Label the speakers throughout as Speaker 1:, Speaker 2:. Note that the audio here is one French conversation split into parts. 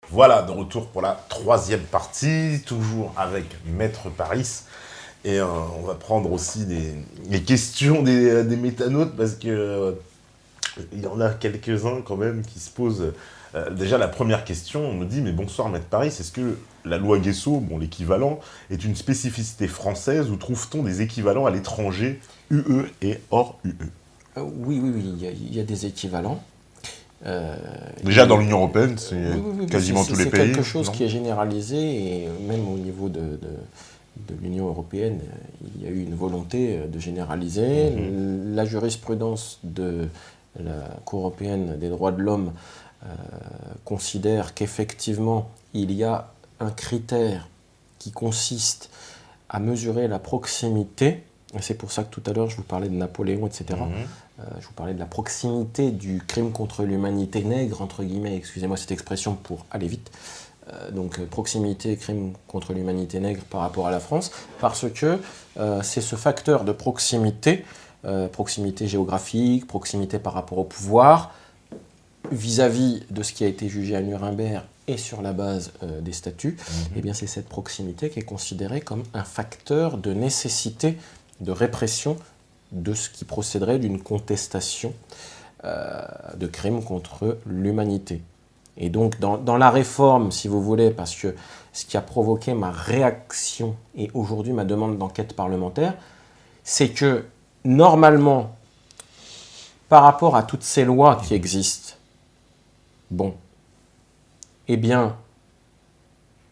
Speaker 1: Voilà, de retour pour la troisième partie, toujours avec Maître Paris. Et on va prendre aussi les questions des métanautes parce que il y en a quelques-uns quand même qui se posent. Déjà, la première question, on me dit, mais bonsoir Maître Paris, est-ce que la loi Guesso, bon, l'équivalent, est une spécificité française ou trouve-t-on des équivalents à l'étranger, UE et hors UE?
Speaker 2: Oui, oui, oui, il y a des équivalents.
Speaker 1: Déjà, dans l'Union Européenne, c'est
Speaker 2: Oui, oui, oui,
Speaker 1: quasiment tous les
Speaker 2: c'est
Speaker 1: pays,
Speaker 2: quelque chose
Speaker 1: non?
Speaker 2: qui est généralisé et même au niveau de l'Union européenne, il y a eu une volonté de généraliser. La jurisprudence de la Cour européenne des droits de l'homme considère qu'effectivement, il y a un critère qui consiste à mesurer la proximité. C'est pour ça que tout à l'heure, je vous parlais de Napoléon, etc. Je vous parlais de la proximité du crime contre l'humanité nègre, entre guillemets, excusez-moi cette expression pour aller vite. Donc proximité, crime contre l'humanité nègre par rapport à la France, parce que c'est ce facteur de proximité, proximité géographique, proximité par rapport au pouvoir, vis-à-vis de ce qui a été jugé à Nuremberg et sur la base des statuts, eh bien c'est cette proximité qui est considérée comme un facteur de nécessité de répression de ce qui procéderait d'une contestation de crimes contre l'humanité. Et donc dans la réforme, si vous voulez, parce que ce qui a provoqué ma réaction et aujourd'hui ma demande d'enquête parlementaire, c'est que normalement, par rapport à toutes ces lois qui existent, bon, eh bien,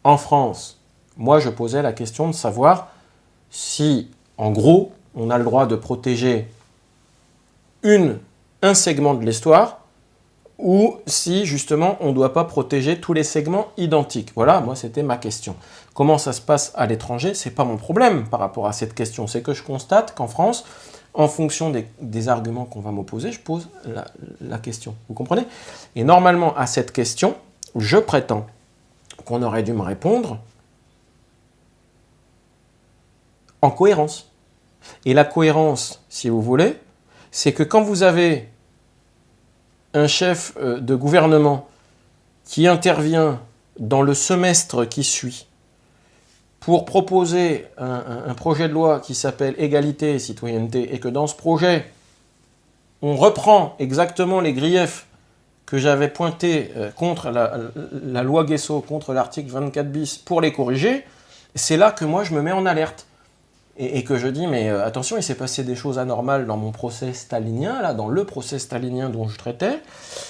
Speaker 2: en France, moi je posais la question de savoir si, en gros, on a le droit de protéger un segment de l'histoire ou si, justement, on ne doit pas protéger tous les segments identiques. Voilà, moi, c'était ma question. Comment ça se passe à l'étranger? Ce n'est pas mon problème par rapport à cette question. C'est que je constate qu'en France, en fonction des arguments qu'on va m'opposer, je pose la question. Vous comprenez? Et normalement, à cette question, je prétends qu'on aurait dû me répondre en cohérence. Et la cohérence, si vous voulez, c'est que quand vous avez un chef de gouvernement qui intervient dans le semestre qui suit pour proposer un projet de loi qui s'appelle Égalité et Citoyenneté, et que dans ce projet, on reprend exactement les griefs que j'avais pointés contre la loi Guesso, contre l'article 24 bis, pour les corriger, c'est là que moi je me mets en alerte. Et que je dis, mais attention, il s'est passé des choses anormales dans mon procès stalinien, là, dans le procès stalinien dont je traitais,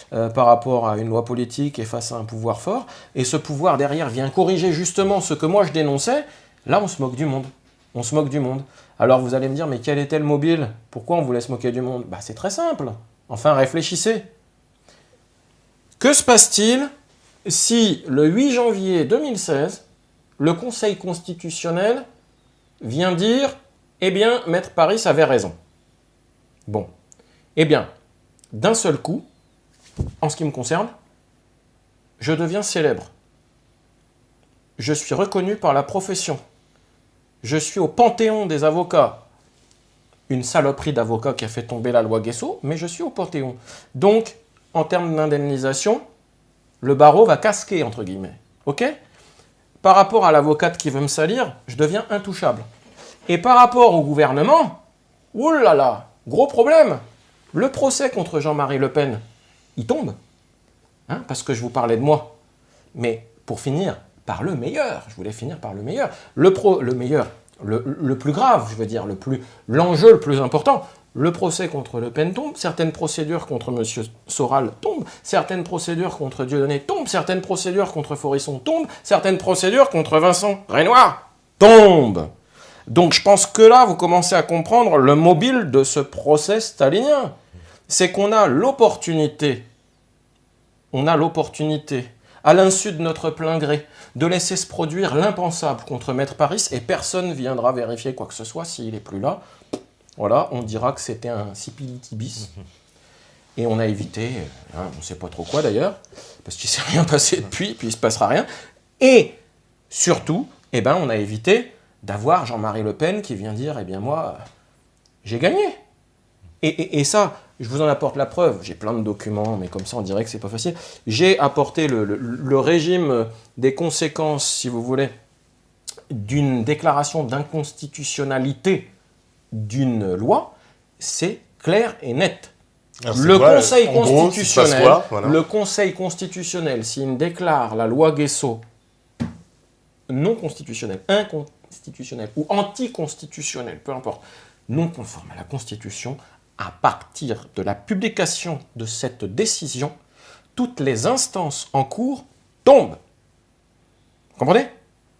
Speaker 2: par rapport à une loi politique et face à un pouvoir fort, et ce pouvoir derrière vient corriger justement ce que moi je dénonçais, là on se moque du monde. On se moque du monde. Alors vous allez me dire, mais quel était le mobile? Pourquoi on voulait se moquer du monde? Bah c'est très simple. Enfin, réfléchissez. Que se passe-t-il si le 8 janvier 2016, le Conseil constitutionnel vient dire, eh bien, Maître Paris avait raison. Bon. Eh bien, d'un seul coup, en ce qui me concerne, je deviens célèbre. Je suis reconnu par la profession. Je suis au panthéon des avocats. Une saloperie d'avocat qui a fait tomber la loi Guesso, mais je suis au panthéon. Donc, en termes d'indemnisation, le barreau va casquer, entre guillemets. OK? Par rapport à l'avocate qui veut me salir, je deviens intouchable. Et par rapport au gouvernement, oulala, gros problème. Le procès contre Jean-Marie Le Pen, il tombe. Hein, parce que je vous parlais de moi. Mais pour finir par le meilleur, je voulais finir par le meilleur. Le meilleur, le plus grave, je veux dire, l'enjeu le plus important. Le procès contre Le Pen tombe, certaines procédures contre M. Soral tombent, certaines procédures contre Dieudonné tombent, certaines procédures contre Forisson tombent, certaines procédures contre Vincent Renoir tombent. Donc je pense que là, vous commencez à comprendre le mobile de ce procès stalinien. C'est qu'on a l'opportunité, à l'insu de notre plein gré, de laisser se produire l'impensable contre Maître Paris et personne ne viendra vérifier quoi que ce soit s'il n'est plus là. Voilà, on dira que c'était un sipiliti bis. Et on a évité, on ne sait pas trop quoi d'ailleurs, parce qu'il ne s'est rien passé depuis, puis il ne se passera rien. Et surtout, on a évité d'avoir Jean-Marie Le Pen qui vient dire, eh bien moi, j'ai gagné. Et ça, je vous en apporte la preuve. J'ai plein de documents, mais comme ça, on dirait que c'est pas facile. J'ai apporté le régime des conséquences, si vous voulez, d'une déclaration d'inconstitutionnalité d'une loi. C'est clair et net.
Speaker 1: Alors,
Speaker 2: Le
Speaker 1: quoi,
Speaker 2: Conseil
Speaker 1: en gros,
Speaker 2: constitutionnel,
Speaker 1: il se passe quoi, voilà.
Speaker 2: le Conseil constitutionnel, s'il déclare la loi Guesso non constitutionnelle, inconstitutionnelle ou anticonstitutionnelle, peu importe, non conforme à la Constitution, à partir de la publication de cette décision, toutes les instances en cours tombent. Vous comprenez ?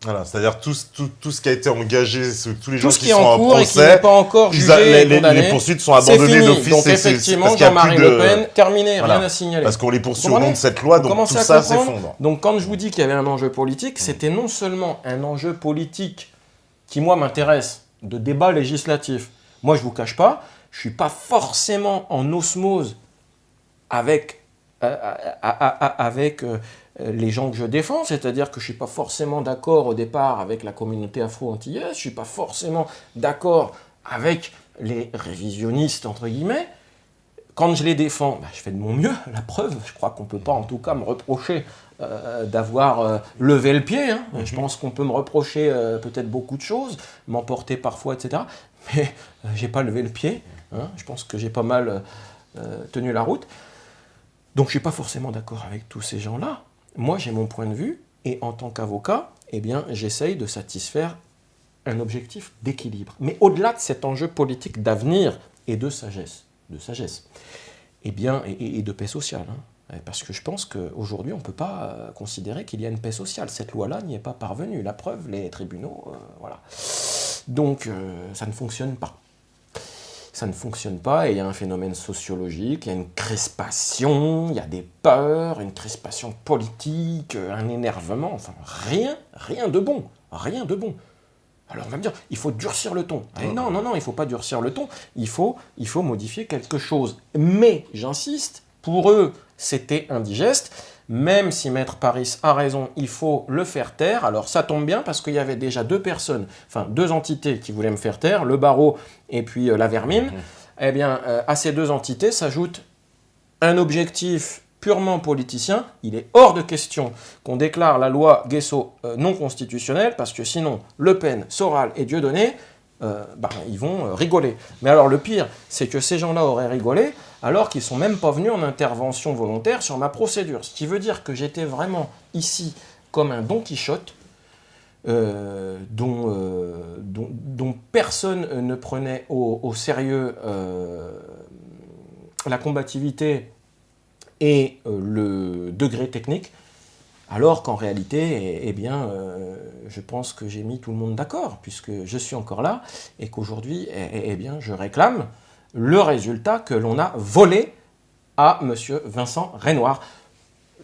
Speaker 1: Voilà, c'est-à-dire tout ce qui a été engagé, tous les gens
Speaker 2: Tout ce
Speaker 1: qui
Speaker 2: qui est
Speaker 1: sont
Speaker 2: en
Speaker 1: en
Speaker 2: cours et qui
Speaker 1: procès,
Speaker 2: n'est pas encore jugé et condamné,
Speaker 1: les poursuites sont
Speaker 2: c'est
Speaker 1: abandonnées
Speaker 2: fini.
Speaker 1: d'office.
Speaker 2: Donc effectivement,
Speaker 1: parce qu'il y a
Speaker 2: Jean-Marie
Speaker 1: plus de-
Speaker 2: Le Pen, terminé,
Speaker 1: Voilà.
Speaker 2: rien à signaler.
Speaker 1: Parce qu'on les poursuit
Speaker 2: Vous
Speaker 1: au nom de
Speaker 2: comprenez ?
Speaker 1: cette loi,
Speaker 2: Vous
Speaker 1: donc
Speaker 2: commencez
Speaker 1: tout
Speaker 2: à
Speaker 1: ça
Speaker 2: comprendre ?
Speaker 1: s'effondre.
Speaker 2: Donc quand je vous dis qu'il y avait un enjeu politique, c'était non seulement un enjeu politique qui, moi, m'intéresse, de débat législatif. Moi, je ne vous cache pas, je ne suis pas forcément en osmose avec les gens que je défends, c'est-à-dire que je ne suis pas forcément d'accord au départ avec la communauté afro-antillaise, je ne suis pas forcément d'accord avec les révisionnistes, entre guillemets. Quand je les défends, je fais de mon mieux, la preuve, je crois qu'on ne peut pas en tout cas me reprocher d'avoir levé le pied. Hein. Je pense qu'on peut me reprocher peut-être beaucoup de choses, m'emporter parfois, etc. Mais j'ai pas levé le pied. Hein. Je pense que j'ai pas mal tenu la route. Donc je suis pas forcément d'accord avec tous ces gens-là. Moi, j'ai mon point de vue, et en tant qu'avocat, eh bien, j'essaye de satisfaire un objectif d'équilibre. Mais au-delà de cet enjeu politique d'avenir et de sagesse, eh bien, et de paix sociale, hein. Parce que je pense qu'aujourd'hui, on ne peut pas considérer qu'il y a une paix sociale. Cette loi-là n'y est pas parvenue. La preuve, les tribunaux, voilà. Donc, ça ne fonctionne pas. Ça ne fonctionne pas et il y a un phénomène sociologique, il y a une crispation, il y a des peurs, une crispation politique, un énervement, enfin rien de bon, rien de bon. Alors on va me dire, il faut durcir le ton. Et non, il ne faut pas durcir le ton, il faut modifier quelque chose. Mais, j'insiste, pour eux, c'était indigeste. Même si Maître Paris a raison, il faut le faire taire. Alors ça tombe bien parce qu'il y avait déjà deux entités qui voulaient me faire taire, le barreau et puis la vermine. Eh bien, à ces deux entités s'ajoute un objectif purement politicien. Il est hors de question qu'on déclare la loi Guesso non constitutionnelle parce que sinon Le Pen, Soral et Dieudonné, ils vont rigoler. Mais alors le pire, c'est que ces gens-là auraient rigolé alors qu'ils ne sont même pas venus en intervention volontaire sur ma procédure. Ce qui veut dire que j'étais vraiment ici comme un Don Quichotte dont personne ne prenait au sérieux la combativité et le degré technique, alors qu'en réalité, je pense que j'ai mis tout le monde d'accord, puisque je suis encore là, et qu'aujourd'hui, je réclame le résultat que l'on a volé à M. Vincent Renoir.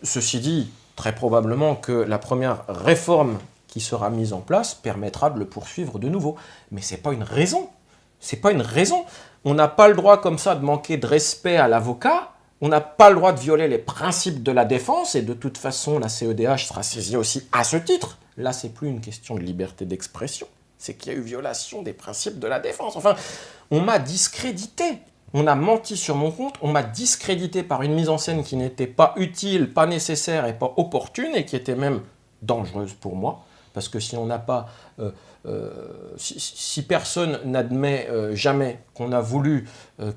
Speaker 2: Ceci dit, très probablement que la première réforme qui sera mise en place permettra de le poursuivre de nouveau. Mais ce n'est pas une raison. C'est pas une raison. On n'a pas le droit comme ça de manquer de respect à l'avocat. On n'a pas le droit de violer les principes de la défense. Et de toute façon, la CEDH sera saisie aussi à ce titre. Là, ce n'est plus une question de liberté d'expression. C'est qu'il y a eu violation des principes de la défense. Enfin, on m'a discrédité. On a menti sur mon compte. On m'a discrédité par une mise en scène qui n'était pas utile, pas nécessaire et pas opportune et qui était même dangereuse pour moi. Parce que si on n'a pas... si personne n'admet jamais qu'on a voulu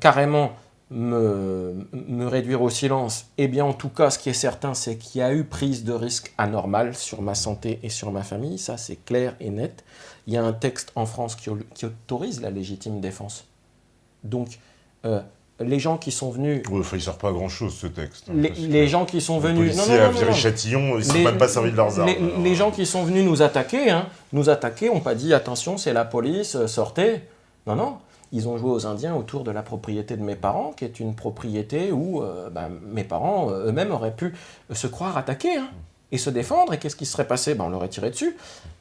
Speaker 2: carrément me réduire au silence, eh bien en tout cas, ce qui est certain, c'est qu'il y a eu prise de risque anormale sur ma santé et sur ma famille. Ça, c'est clair et net. Il y a un texte en France qui autorise la légitime défense. Donc, les gens qui sont venus...
Speaker 1: Oui, il ne sert pas à grand-chose, ce texte.
Speaker 2: Les gens qui sont venus...
Speaker 1: Les policiers à Viry-Châtillon, ils ne sont même pas servis de leurs armes.
Speaker 2: Les gens qui sont venus nous attaquer, n'ont pas dit « attention, c'est la police, sortez ». Non. Ils ont joué aux Indiens autour de la propriété de mes parents, qui est une propriété où mes parents eux-mêmes auraient pu se croire attaqués et se défendre. Et qu'est-ce qui serait passé ? On leur aurait tiré dessus.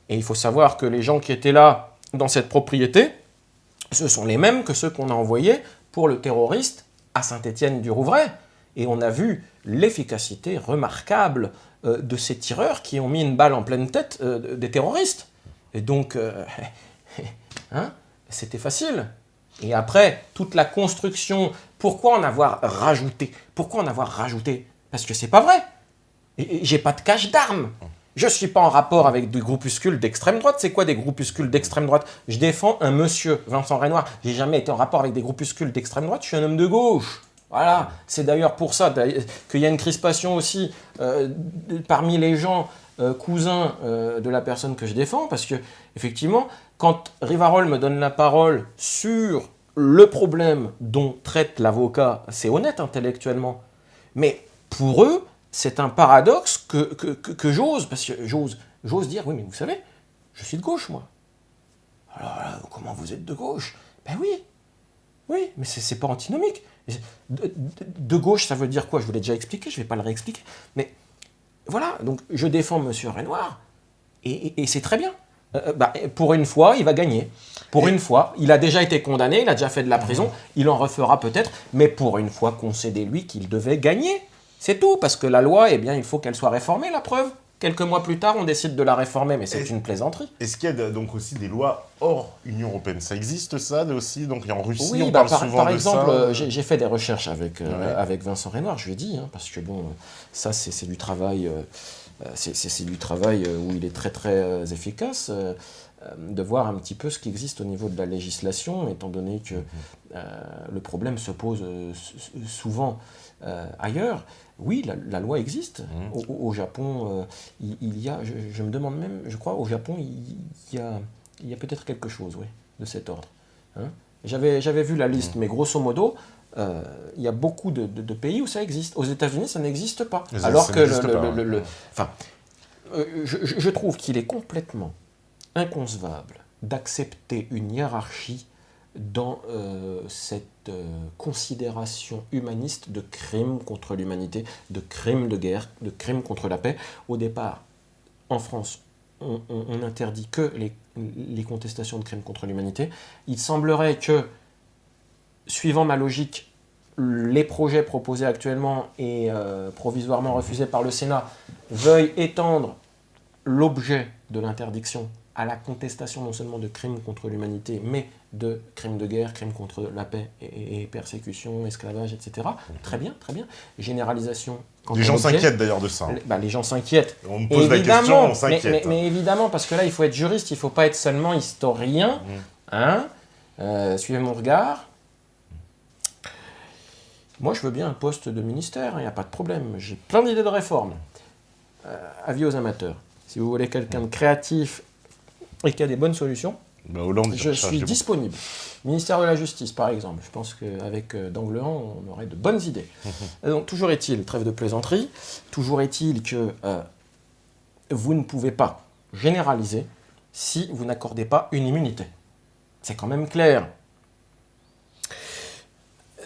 Speaker 2: Et il faut savoir que les gens qui étaient là, dans cette propriété, ce sont les mêmes que ceux qu'on a envoyés pour le terroriste à Saint-Étienne-du-Rouvray. Et on a vu l'efficacité remarquable de ces tireurs qui ont mis une balle en pleine tête des terroristes. Et donc, c'était facile. Et après, toute la construction, pourquoi en avoir rajouté? Pourquoi en avoir rajouté? Parce que c'est pas vrai. Et j'ai pas de cache d'armes. Je suis pas en rapport avec des groupuscules d'extrême droite. C'est quoi des groupuscules d'extrême droite? Je défends un monsieur, Vincent Renoir. J'ai jamais été en rapport avec des groupuscules d'extrême droite. Je suis un homme de gauche. Voilà. C'est d'ailleurs pour ça qu'il y a une crispation aussi parmi les gens cousins de la personne que je défends. Parce que, effectivement, quand Rivarol me donne la parole sur le problème dont traite l'avocat, c'est honnête intellectuellement. Mais pour eux, c'est un paradoxe que j'ose, parce que j'ose dire, oui, mais vous savez, je suis de gauche, moi. Alors là, comment vous êtes de gauche? Ben oui, mais c'est pas antinomique. De gauche, ça veut dire quoi? Je vous l'ai déjà expliqué, je vais pas le réexpliquer. Mais voilà, donc je défends M. Renoir, et c'est très bien. Pour une fois, il va gagner. Pour une fois, il a déjà été condamné, il a déjà fait de la prison, il en refera peut-être, mais pour une fois, concédez-lui qu'il devait gagner. C'est tout, parce que la loi, eh bien, il faut qu'elle soit réformée, la preuve. Quelques mois plus tard, on décide de la réformer, mais c'est une plaisanterie.
Speaker 1: Est-ce qu'il y a donc aussi des lois hors Union européenne? Ça existe, ça, aussi? Donc en Russie,
Speaker 2: oui,
Speaker 1: on parle souvent
Speaker 2: par
Speaker 1: de
Speaker 2: exemple,
Speaker 1: ça.
Speaker 2: j'ai fait des recherches avec Vincent Renoir, je lui ai dit, hein, parce que bon, ça, c'est du travail, c'est du travail où il est très, très efficace, de voir un petit peu ce qui existe au niveau de la législation, étant donné que le problème se pose souvent ailleurs. Oui, la loi existe. Au Japon, il y a, je me demande même, je crois, au Japon, il y a peut-être quelque chose, oui, de cet ordre. Hein. J'avais vu la liste, mais grosso modo, il y a beaucoup de pays où ça existe. Aux États-Unis, ça n'existe pas. Alors que je trouve qu'il est complètement inconcevable d'accepter une hiérarchie dans cette considération humaniste de crimes contre l'humanité, de crimes de guerre, de crimes contre la paix. Au départ, en France, on interdit que les contestations de crimes contre l'humanité. Il semblerait que, suivant ma logique, les projets proposés actuellement et provisoirement refusés par le Sénat veuillent étendre l'objet de l'interdiction à la contestation non seulement de crimes contre l'humanité, mais de crimes de guerre, crimes contre la paix et persécution, esclavage, etc. Très bien, très bien. Généralisation.
Speaker 1: Les gens s'inquiètent d'ailleurs de ça.
Speaker 2: Les gens s'inquiètent.
Speaker 1: On me pose la question, on s'inquiète.
Speaker 2: Mais évidemment, parce que là, il faut être juriste, il ne faut pas être seulement historien. Hein, suivez mon regard. Moi, je veux bien un poste de ministère, il n'y a pas de problème. J'ai plein d'idées de réforme. Avis aux amateurs. Si vous voulez quelqu'un de créatif et qui a des bonnes solutions, je suis disponible. Ministère de la Justice, par exemple. Je pense qu'avec D'Anglehan, on aurait de bonnes idées. Donc, toujours est-il, trêve de plaisanterie, toujours est-il que vous ne pouvez pas généraliser si vous n'accordez pas une immunité. C'est quand même clair.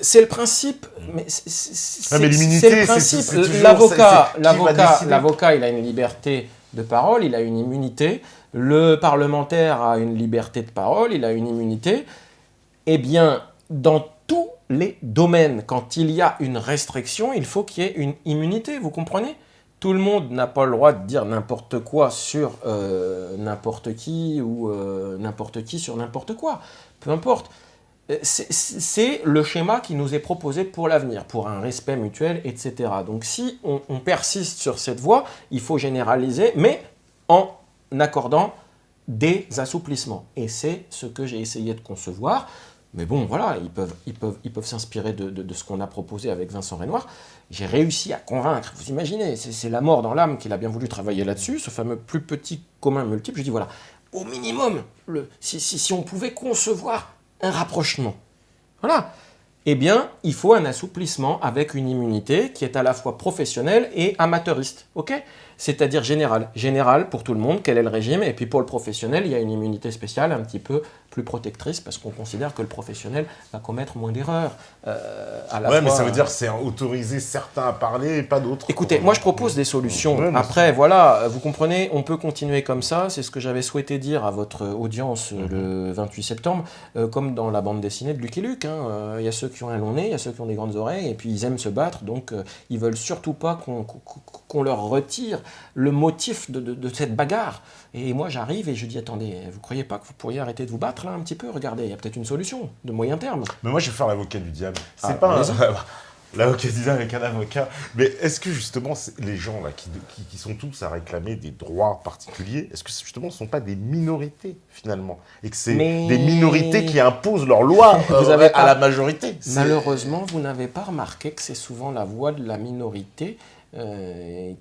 Speaker 2: C'est le principe, mais c'est le principe. L'avocat, il a une liberté de parole, il a une immunité. Le parlementaire a une liberté de parole, il a une immunité. Eh bien, dans tous les domaines, quand il y a une restriction, il faut qu'il y ait une immunité, vous comprenez? Tout le monde n'a pas le droit de dire n'importe quoi sur n'importe qui ou n'importe qui sur n'importe quoi. Peu importe. C'est le schéma qui nous est proposé pour l'avenir, pour un respect mutuel, etc. Donc si on persiste sur cette voie, il faut généraliser, mais en accordant des assouplissements. Et c'est ce que j'ai essayé de concevoir. Mais bon, voilà, ils peuvent s'inspirer de ce qu'on a proposé avec Vincent Renoir. J'ai réussi à convaincre, vous imaginez, c'est la mort dans l'âme qu'il a bien voulu travailler là-dessus, ce fameux plus petit commun multiple. Je dis voilà, au minimum, si on pouvait concevoir un rapprochement, voilà, eh bien, il faut un assouplissement avec une immunité qui est à la fois professionnelle et amateuriste, ok ? C'est-à-dire générale. Générale pour tout le monde, quel est le régime? Et puis pour le professionnel, il y a une immunité spéciale un petit peu plus protectrice parce qu'on considère que le professionnel va commettre moins d'erreurs.
Speaker 1: Mais ça veut dire que c'est autoriser certains à parler et pas d'autres.
Speaker 2: Écoutez, moi je propose des solutions. Après, voilà, vous comprenez, on peut continuer comme ça. C'est ce que j'avais souhaité dire à votre audience le 28 septembre, comme dans la bande dessinée de Lucky Luke. Il y a ceux qui ont un long nez, il y a ceux qui ont des grandes oreilles, et puis ils aiment se battre, donc ils veulent surtout pas qu'on leur retire le motif de cette bagarre. Et moi, j'arrive et je dis, attendez, vous croyez pas que vous pourriez arrêter de vous battre là un petit peu? Regardez, il y a peut-être une solution de moyen terme.
Speaker 1: Mais moi, je vais faire l'avocat du diable. C'est
Speaker 2: Ah,
Speaker 1: pas
Speaker 2: allez-y.
Speaker 1: l'avocat du diable avec un avocat. Mais est-ce que justement, les gens là, qui sont tous à réclamer des droits particuliers, est-ce que justement ce ne sont pas des minorités finalement? Et que c'est des minorités qui imposent leurs lois à la majorité?
Speaker 2: Malheureusement, vous n'avez pas remarqué que c'est souvent la voix de la minorité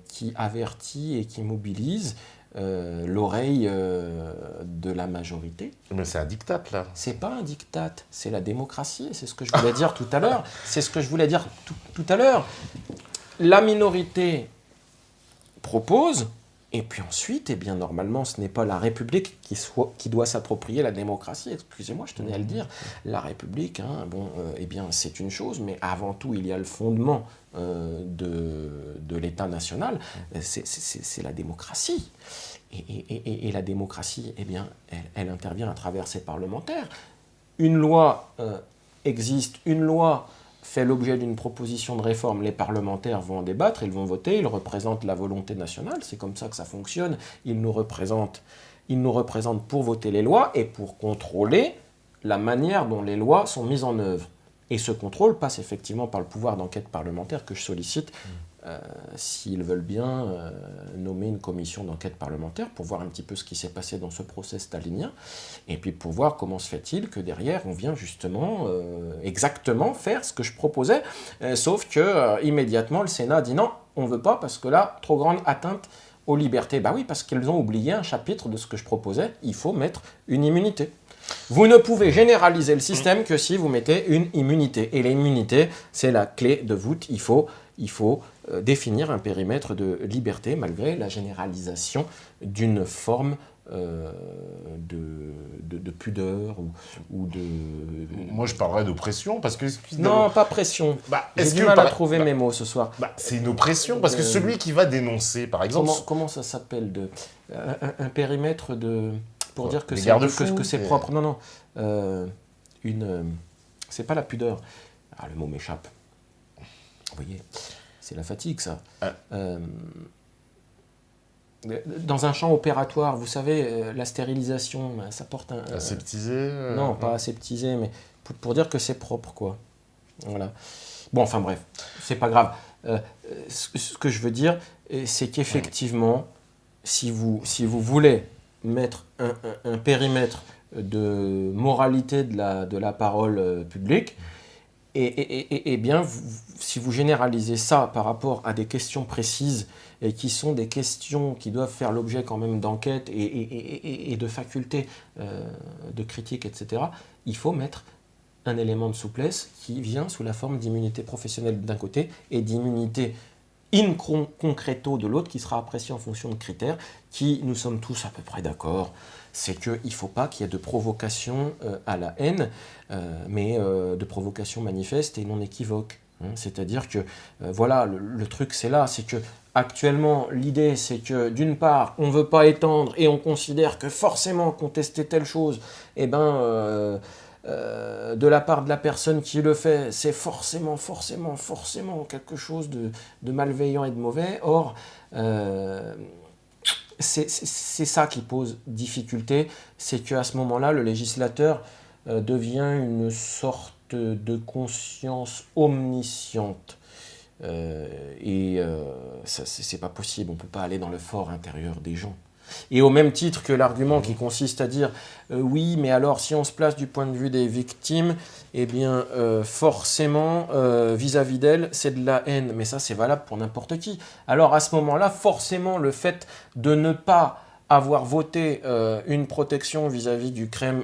Speaker 2: qui avertit et qui mobilise l'oreille de la majorité.
Speaker 1: Mais c'est un diktat, là.
Speaker 2: C'est pas un diktat, c'est la démocratie. C'est ce que je voulais dire tout à l'heure. C'est ce que je voulais dire tout à l'heure. La minorité propose, et puis ensuite, eh bien, normalement, ce n'est pas la République qui doit s'approprier la démocratie. Excusez-moi, je tenais à le dire. La République, hein, bon, eh bien, c'est une chose, mais avant tout, il y a le fondement de l'État national, c'est la démocratie. Et la démocratie, eh bien, elle intervient à travers ses parlementaires. Une loi existe, une loi fait l'objet d'une proposition de réforme, les parlementaires vont en débattre, ils vont voter, ils représentent la volonté nationale, c'est comme ça que ça fonctionne, ils nous représentent pour voter les lois et pour contrôler la manière dont les lois sont mises en œuvre. Et ce contrôle passe effectivement par le pouvoir d'enquête parlementaire que je sollicite s'ils veulent bien nommer une commission d'enquête parlementaire pour voir un petit peu ce qui s'est passé dans ce procès stalinien et puis pour voir comment se fait-il que derrière on vient justement exactement faire ce que je proposais, sauf que immédiatement le Sénat dit non, on ne veut pas parce que là, trop grande atteinte aux libertés. Bah oui, parce qu'ils ont oublié un chapitre de ce que je proposais, il faut mettre une immunité. Vous ne pouvez généraliser le système que si vous mettez une immunité. Et l'immunité, c'est la clé de voûte. Il faut définir un périmètre de liberté malgré la généralisation d'une forme de pudeur ou de...
Speaker 1: Moi, je parlerais d'oppression parce que...
Speaker 2: Non, pas pression. J'ai du mal à trouver mes mots ce soir.
Speaker 1: C'est une oppression parce que celui qui va dénoncer, par exemple...
Speaker 2: Comment ça s'appelle un périmètre de... Pour dire que c'est propre. Non, c'est pas la pudeur. Ah, le mot m'échappe. Vous voyez, c'est la fatigue, ça. Dans un champ opératoire, vous savez, la stérilisation, ça porte un...
Speaker 1: Aseptisé
Speaker 2: Non, pas aseptisé, mais pour dire que c'est propre, quoi. Voilà. Bon, enfin bref, c'est pas grave. Ce que je veux dire, c'est qu'effectivement, si vous voulez mettre un périmètre de moralité de la parole publique, et bien, si vous généralisez ça par rapport à des questions précises, et qui sont des questions qui doivent faire l'objet quand même d'enquêtes et de facultés de critique, etc., il faut mettre un élément de souplesse qui vient sous la forme d'immunité professionnelle d'un côté et d'immunité in concreto de l'autre, qui sera apprécié en fonction de critères qui, nous sommes tous à peu près d'accord, c'est qu'il ne faut pas qu'il y ait de provocation à la haine, mais de provocation manifeste et non équivoque. Hein. C'est-à-dire que, voilà, le truc c'est là, c'est que actuellement, l'idée c'est que d'une part, on ne veut pas étendre et on considère que forcément contester telle chose, eh ben... de la part de la personne qui le fait, c'est forcément quelque chose de malveillant et de mauvais. Or, c'est ça qui pose difficulté, c'est qu'à ce moment-là, le législateur devient une sorte de conscience omnisciente. C'est pas possible, on ne peut pas aller dans le fort intérieur des gens. Et au même titre que l'argument qui consiste à dire oui, mais alors si on se place du point de vue des victimes, eh bien forcément vis-à-vis d'elles, c'est de la haine. Mais ça, c'est valable pour n'importe qui. Alors à ce moment-là, forcément, le fait de ne pas avoir voté une protection vis-à-vis du crime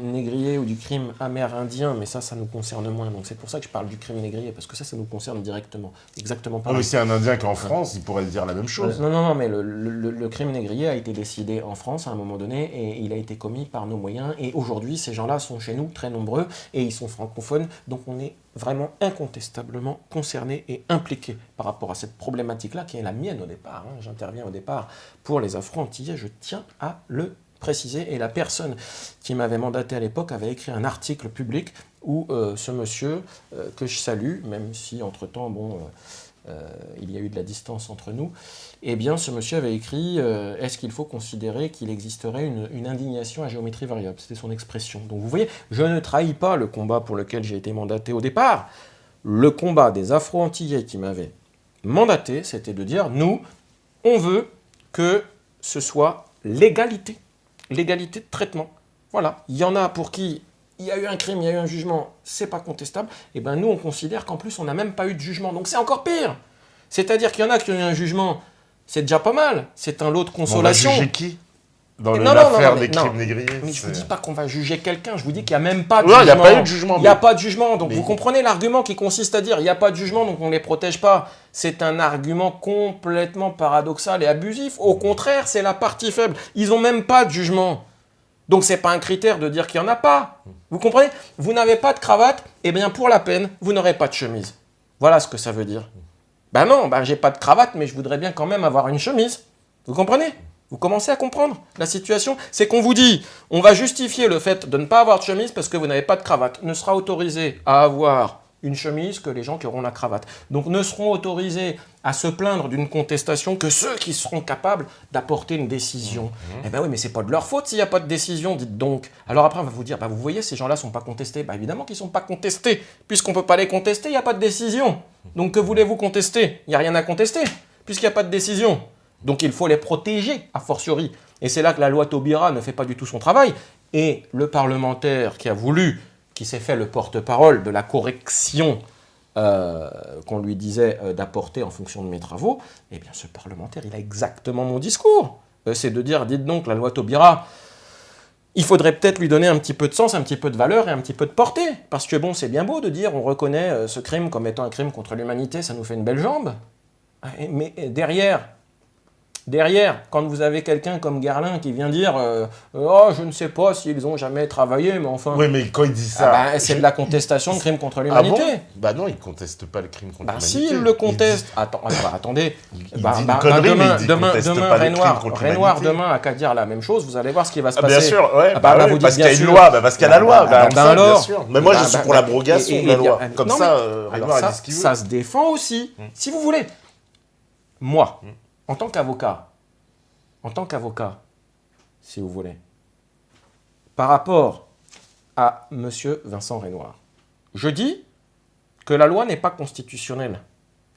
Speaker 2: négrier ou du crime amérindien, mais ça nous concerne moins. Donc c'est pour ça que je parle du crime négrier, parce que ça nous concerne directement. Exactement pareil.
Speaker 1: Mais c'est un Indien qu'en France, il pourrait dire la même chose.
Speaker 2: Non, mais le crime négrier a été décidé en France à un moment donné, et il a été commis par nos moyens. Et aujourd'hui, ces gens-là sont chez nous, très nombreux, et ils sont francophones, donc on est vraiment incontestablement concerné et impliqué par rapport à cette problématique-là, qui est la mienne au départ. Hein. J'interviens au départ pour les Afro-Antillais, je tiens à le préciser. Et la personne qui m'avait mandaté à l'époque avait écrit un article public où ce monsieur, que je salue, même si entre-temps, bon, il y a eu de la distance entre nous, eh bien ce monsieur avait écrit est-ce qu'il faut considérer qu'il existerait une indignation à géométrie variable? C'était son expression. Donc vous voyez, je ne trahis pas le combat pour lequel j'ai été mandaté au départ. Le combat des Afro-Antillais qui m'avaient mandaté, c'était de dire nous, on veut que ce soit l'égalité de traitement. Voilà, il y en a pour qui il y a eu un crime, il y a eu un jugement, c'est pas contestable. Et bien nous, on considère qu'en plus, on n'a même pas eu de jugement. Donc c'est encore pire. C'est-à-dire qu'il y en a qui ont eu un jugement, c'est déjà pas mal. C'est un lot de consolation.
Speaker 1: On va juger qui dans l'affaire des crimes négriers?
Speaker 2: Mais je ne vous dis pas qu'on va juger quelqu'un, je vous dis qu'il n'y a même pas de jugement.
Speaker 1: Il n'y a pas eu de jugement.
Speaker 2: Il n'y a pas de jugement. Donc vous comprenez l'argument qui consiste à dire il n'y a pas de jugement, donc on ne les protège pas. C'est un argument complètement paradoxal et abusif. Au contraire, c'est la partie faible. Ils n'ont même pas de jugement. Donc ce n'est pas un critère de dire qu'il n'y en a pas. Vous comprenez? Vous n'avez pas de cravate, et bien pour la peine, vous n'aurez pas de chemise. Voilà ce que ça veut dire. Ben non, j'ai pas de cravate, mais je voudrais bien quand même avoir une chemise. Vous comprenez? Vous commencez à comprendre la situation? C'est qu'on vous dit, on va justifier le fait de ne pas avoir de chemise parce que vous n'avez pas de cravate. Ne sera autorisé à avoir une chemise que les gens qui auront la cravate. Donc ne seront autorisés à se plaindre d'une contestation que ceux qui seront capables d'apporter une décision. Eh bien oui, mais c'est pas de leur faute s'il n'y a pas de décision, dites donc. Alors après, on va vous dire, vous voyez, ces gens-là ne sont pas contestés. Évidemment qu'ils ne sont pas contestés. Puisqu'on ne peut pas les contester, il n'y a pas de décision. Donc que voulez-vous contester? Il n'y a rien à contester, puisqu'il n'y a pas de décision. Donc il faut les protéger, a fortiori. Et c'est là que la loi Taubira ne fait pas du tout son travail. Et le parlementaire qui a voulu, qui s'est fait le porte-parole de la correction qu'on lui disait d'apporter en fonction de mes travaux, eh bien ce parlementaire, il a exactement mon discours. C'est de dire, dites donc, la loi Taubira, il faudrait peut-être lui donner un petit peu de sens, un petit peu de valeur et un petit peu de portée. Parce que bon, c'est bien beau de dire, on reconnaît ce crime comme étant un crime contre l'humanité, ça nous fait une belle jambe. Mais derrière, quand vous avez quelqu'un comme Guerlain qui vient dire oh, je ne sais pas s'ils n'ont jamais travaillé, mais enfin...
Speaker 1: Oui, mais quand il dit ça...
Speaker 2: c'est de la contestation de crime contre l'humanité.
Speaker 1: Ah bon? Non, il ne conteste pas le crime contre l'humanité.
Speaker 2: S'il le conteste... Attendez.
Speaker 1: Demain,
Speaker 2: Renoir, demain, a qu'à dire la même chose, vous allez voir ce qui va se passer.
Speaker 1: Bien sûr, ouais.
Speaker 2: Vous
Speaker 1: parce
Speaker 2: dites
Speaker 1: qu'il y a une loi, parce qu'il y a la loi. Bien sûr. Mais moi, je suis pour l'abrogation de la loi. Comme ça, Renoir a dit ce qu'il veut.
Speaker 2: Ça se défend aussi, si vous voulez. Moi, en tant qu'avocat, si vous voulez, par rapport à M. Vincent Renoir, je dis que la loi n'est pas constitutionnelle.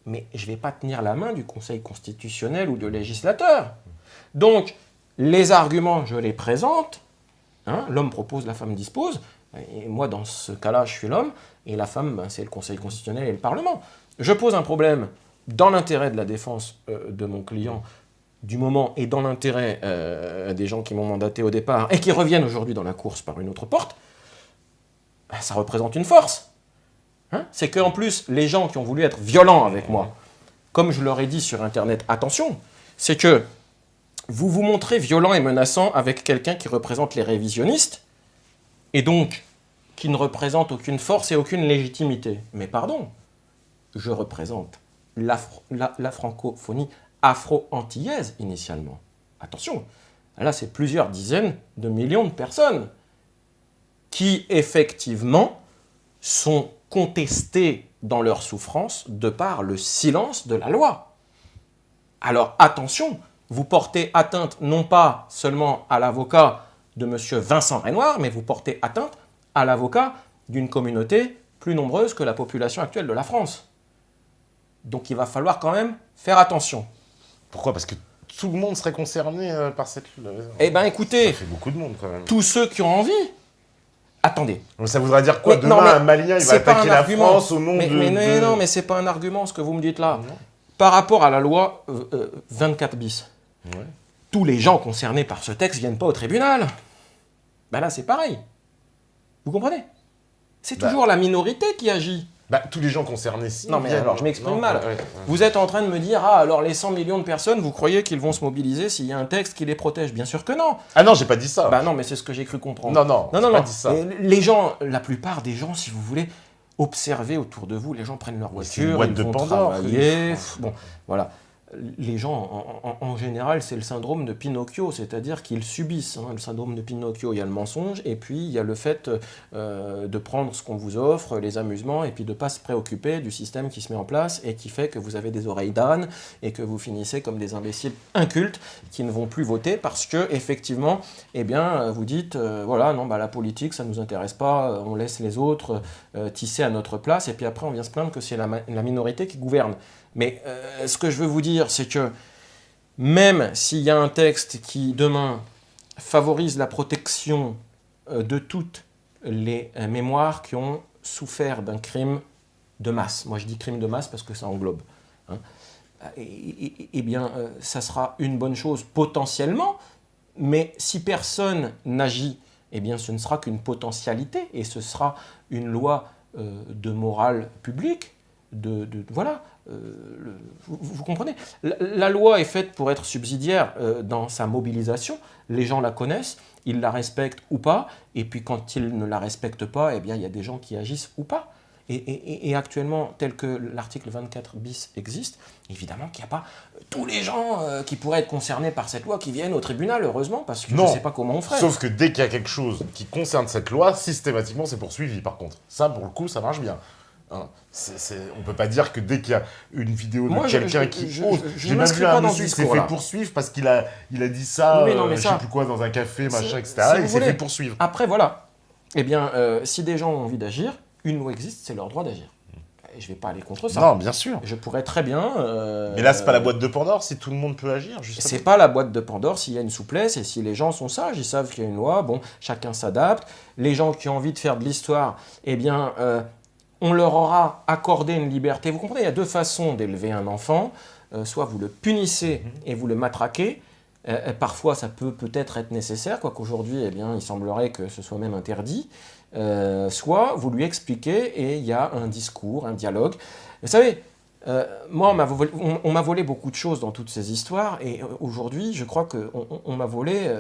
Speaker 2: Mais je ne vais pas tenir la main du Conseil constitutionnel ou de législateur. Donc, les arguments, je les présente. L'homme propose, la femme dispose. Et moi, dans ce cas-là, je suis l'homme. Et la femme, c'est le Conseil constitutionnel et le Parlement. Je pose un problème dans l'intérêt de la défense de mon client du moment et dans l'intérêt des gens qui m'ont mandaté au départ et qui reviennent aujourd'hui dans la course par une autre porte, ça représente une force. C'est qu'en plus, les gens qui ont voulu être violents avec moi, comme je leur ai dit sur Internet, attention, c'est que vous vous montrez violent et menaçant avec quelqu'un qui représente les révisionnistes et donc qui ne représente aucune force et aucune légitimité. Mais pardon, je représente la francophonie afro-antillaise initialement. Attention, là c'est plusieurs dizaines de millions de personnes qui effectivement sont contestées dans leur souffrance de par le silence de la loi. Alors attention, vous portez atteinte non pas seulement à l'avocat de M. Vincent Renoir, mais vous portez atteinte à l'avocat d'une communauté plus nombreuse que la population actuelle de la France. Donc il va falloir quand même faire attention.
Speaker 1: Pourquoi? Parce que tout le monde serait concerné par cette...
Speaker 2: Eh bien écoutez,
Speaker 1: ça fait beaucoup de monde quand même.
Speaker 2: Tous ceux qui ont envie... Attendez.
Speaker 1: Donc ça voudrait dire quoi? Demain, un Malien, il va attaquer la France au nom de...
Speaker 2: Non, mais c'est pas un argument ce que vous me dites là. Non. Par rapport à la loi 24 bis, tous les gens concernés par ce texte ne viennent pas au tribunal. Ben là, c'est pareil. Vous comprenez? C'est toujours la minorité qui agit.
Speaker 1: Tous les gens concernés, si.
Speaker 2: Non, mais alors, je m'exprime mal. Vous êtes en train de me dire, alors les 100 millions de personnes, vous croyez qu'ils vont se mobiliser s'il y a un texte qui les protège? Bien sûr que non.
Speaker 1: Ah non, j'ai pas dit ça.
Speaker 2: Non, mais c'est ce que j'ai cru comprendre.
Speaker 1: Non, j'ai pas dit ça.
Speaker 2: Les gens, la plupart des gens, si vous voulez, observez autour de vous, les gens prennent leur voiture, ils vont travailler. Bon, voilà. les gens, en général, c'est le syndrome de Pinocchio, c'est-à-dire qu'ils subissent le syndrome de Pinocchio. Il y a le mensonge, et puis il y a le fait de prendre ce qu'on vous offre, les amusements, et puis de ne pas se préoccuper du système qui se met en place, et qui fait que vous avez des oreilles d'âne, et que vous finissez comme des imbéciles incultes qui ne vont plus voter, parce que, effectivement, eh bien, vous dites, voilà, non, bah, la politique, ça ne nous intéresse pas, on laisse les autres tisser à notre place, et puis après, on vient se plaindre que c'est la minorité qui gouverne. Mais ce que je veux vous dire, c'est que même s'il y a un texte qui, demain, favorise la protection de toutes les mémoires qui ont souffert d'un crime de masse, moi je dis crime de masse parce que ça englobe, hein, eh bien, ça sera une bonne chose potentiellement, mais si personne n'agit, eh bien, ce ne sera qu'une potentialité, et ce sera une loi de morale publique, voilà. Vous comprenez, la loi est faite pour être subsidiaire dans sa mobilisation. Les gens la connaissent, ils la respectent ou pas. Et puis quand ils ne la respectent pas, eh bien, il y a des gens qui agissent ou pas. Et actuellement, tel que l'article 24 bis existe, évidemment qu'il n'y a pas tous les gens qui pourraient être concernés par cette loi qui viennent au tribunal, heureusement, parce que je ne sais pas comment on ferait.
Speaker 1: Sauf que dès qu'il y a quelque chose qui concerne cette loi, systématiquement c'est poursuivi par contre. Ça, pour le coup, ça marche bien. Hein, on peut pas dire que dès qu'il y a une vidéo de quelqu'un qui ose, j'ai même vu un monsieur qui s'est fait poursuivre parce qu'il a dit ça, oui, je sais plus quoi, dans un café, machin, etc. Et il s'est fait poursuivre.
Speaker 2: Après, voilà. Eh bien, si des gens ont envie d'agir, une loi existe, c'est leur droit d'agir. Et je vais pas aller contre ça.
Speaker 1: Non, bien sûr.
Speaker 2: Je pourrais très bien...
Speaker 1: mais là, c'est pas la boîte de Pandore, si tout le monde peut agir, justement.
Speaker 2: C'est pas la boîte de Pandore s'il y a une souplesse et si les gens sont sages, ils savent qu'il y a une loi, bon, chacun s'adapte. Les gens qui ont envie de faire de l'histoire, eh bien... on leur aura accordé une liberté. Vous comprenez, il y a deux façons d'élever un enfant. Soit vous le punissez et vous le matraquez. Parfois, ça peut-être être nécessaire, quoique aujourd'hui, eh bien, il semblerait que ce soit même interdit. Soit vous lui expliquez et il y a un discours, un dialogue. Vous savez, moi, on m'a volé beaucoup de choses dans toutes ces histoires. Et aujourd'hui, je crois qu'on m'a volé